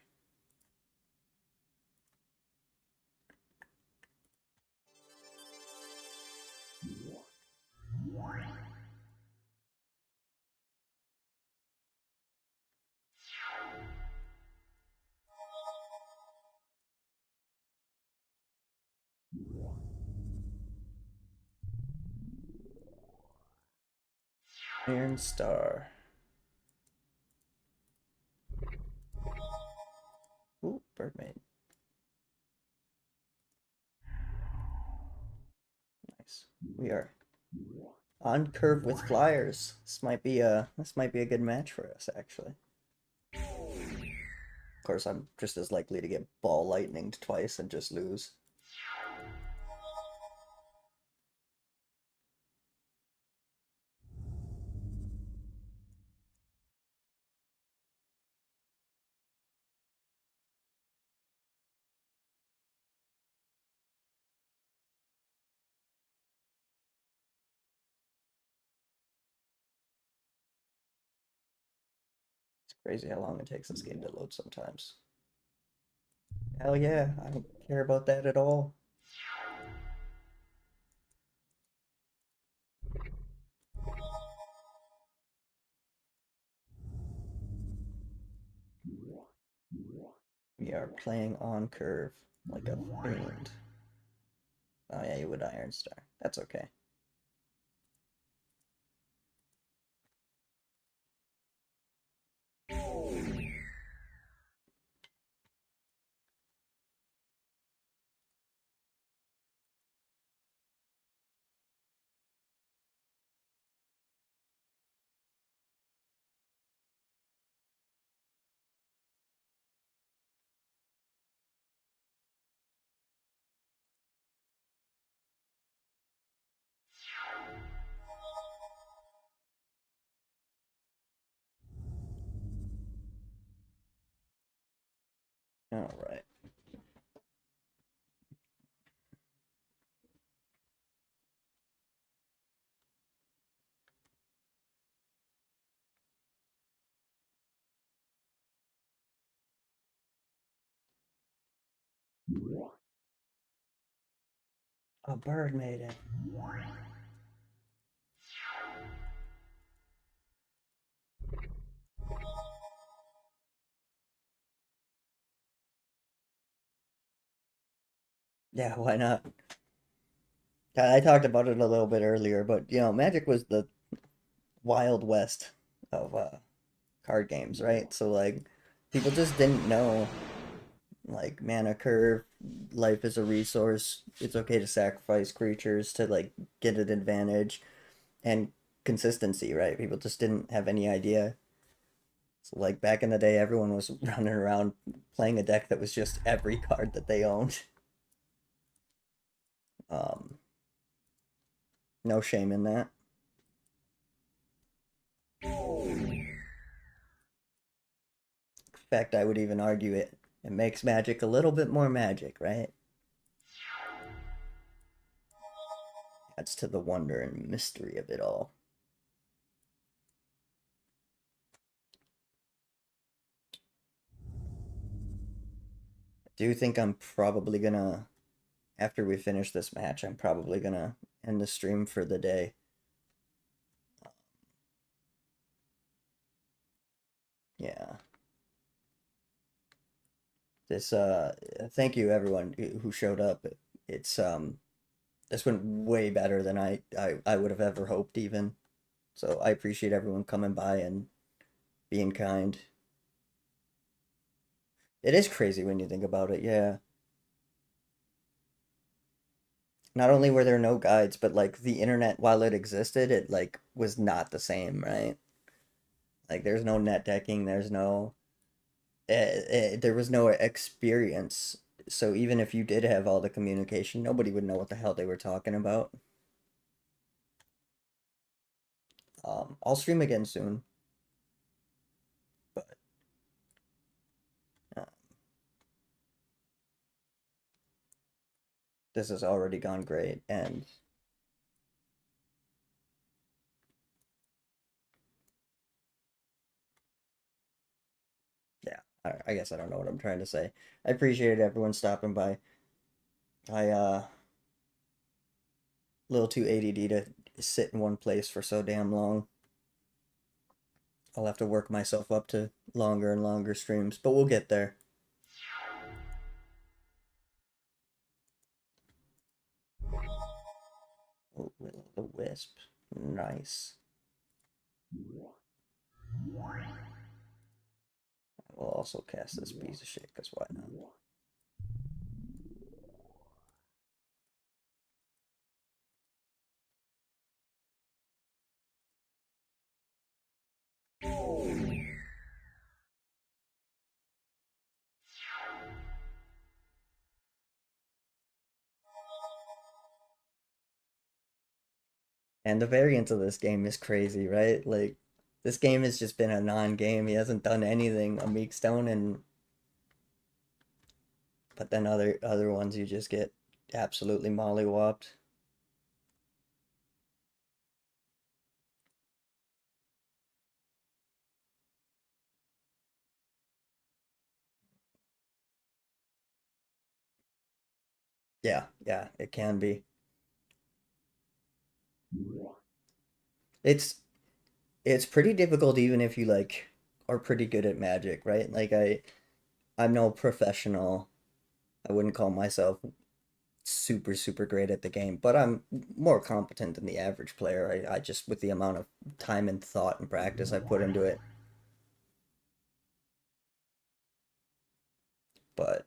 Iron Star. Ooh, Birdmaid. Nice. We are on curve with flyers. This might be a good match for us, actually. Of course, I'm just as likely to get ball lightninged twice and just lose. It's crazy how long it takes this game to load sometimes. Hell yeah, I don't care about that at all. We are playing on curve like a fiend. Oh yeah, you would Iron Star. That's okay. All right. A bird maiden. Yeah, why not? I talked about it a little bit earlier, but Magic was the Wild West of card games, right? So like people just didn't know like mana curve, life is a resource. It's okay to sacrifice creatures to like get an advantage and consistency, right? People just didn't have any idea. So like back in the day, everyone was running around playing a deck that was just every card that they owned. Um, no shame in that. In fact, I would even argue it makes Magic a little bit more magic, right? Adds to the wonder and mystery of it all. I do think I'm probably gonna, after we finish this match, I'm probably gonna end the stream for the day. Yeah. This thank you everyone who showed up. It's this went way better than I would have ever hoped even. So I appreciate everyone coming by and being kind. It is crazy when you think about it, yeah. Not only were there no guides, but like the internet while it existed, it like was not the same, right? Like there's no net decking, there's no there was no experience. So even if you did have all the communication, nobody would know what the hell they were talking about. I'll stream again soon, but uh, this has already gone great, and yeah, I guess I don't know what I'm trying to say. I appreciate everyone stopping by. I a little too ADD to sit in one place for so damn long. I'll have to work myself up to longer and longer streams, but we'll get there. Oh, Will the Wisp. Nice. I will also cast this piece of shit, because why not? And the variance of this game is crazy, right? Like, this game has just been a non-game. He hasn't done anything a Meek Stone, and but then other ones you just get absolutely mollywopped. Yeah, yeah, it can be. It's it's pretty difficult even if you like are pretty good at Magic, right? Like I'm no professional. I wouldn't call myself super great at the game, but I'm more competent than the average player. I just with the amount of time and thought and practice I put into it. But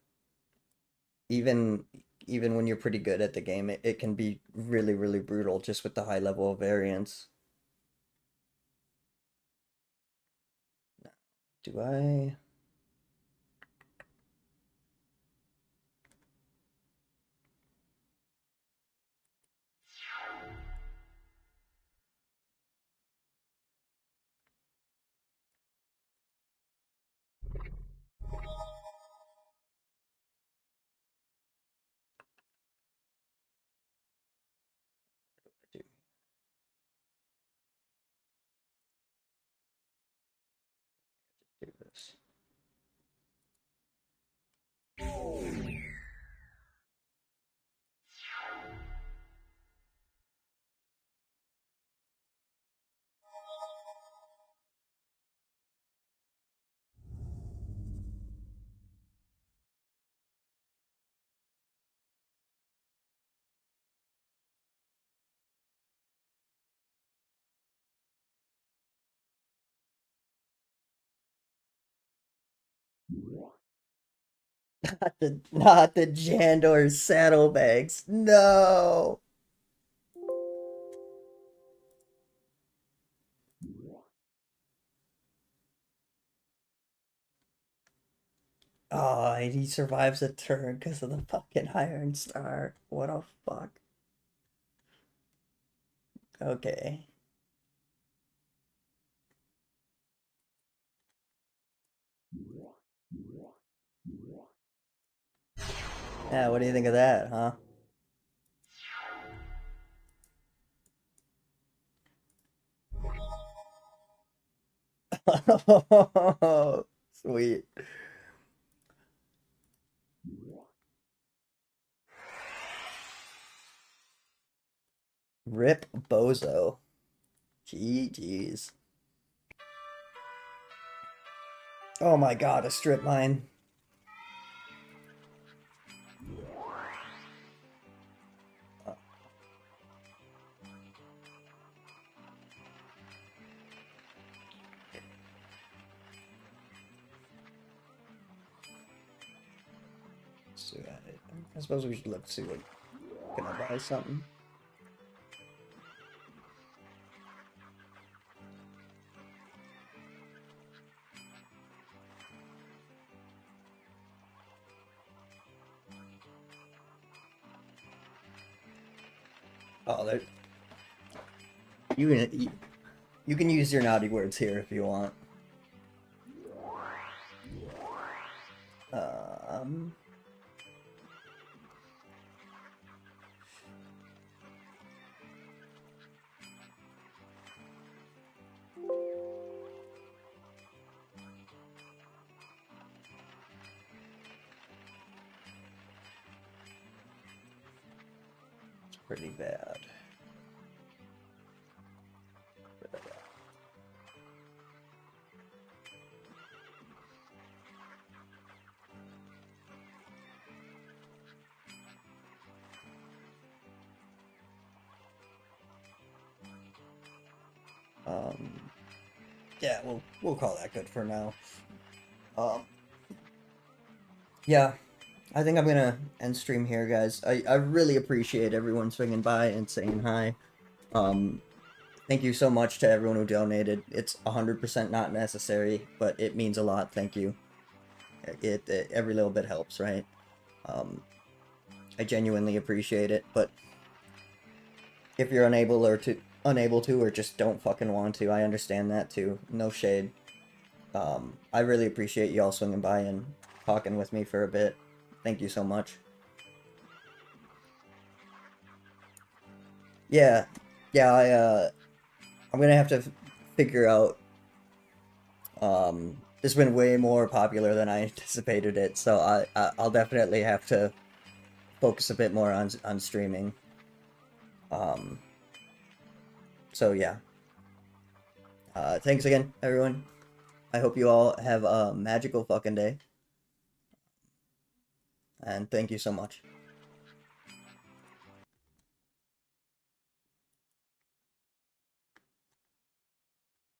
even even when you're pretty good at the game, it can be really brutal just with the high level of variance. Do I do, do this? Not the Jandor saddlebags. No. Oh, and he survives a turn because of the fucking Iron Star. What a fuck. Okay. Yeah, what do you think of that, huh? Sweet. Rip Bozo. GG's. Oh my god, a strip mine. So I suppose we should look to see what. Can I buy something? Oh, there. You can use your naughty words here if you want. Um. It's pretty bad. Yeah, we'll call that good for now. Um, yeah, I think I'm gonna end stream here, guys. I really appreciate everyone swinging by and saying hi. Um, thank you so much to everyone who donated. It's 100% not necessary, but it means a lot. Thank you. Every little bit helps, right? Um, I genuinely appreciate it, but if you're unable to or just don't fucking want to, I understand that too. No shade. I really appreciate y'all swinging by and talking with me for a bit. Thank you so much. Yeah, yeah. I'm gonna have to figure out. This has been way more popular than I anticipated it, so I'll definitely have to focus a bit more on streaming. Um, so yeah. Thanks again, everyone. I hope you all have a magical fucking day. And thank you so much.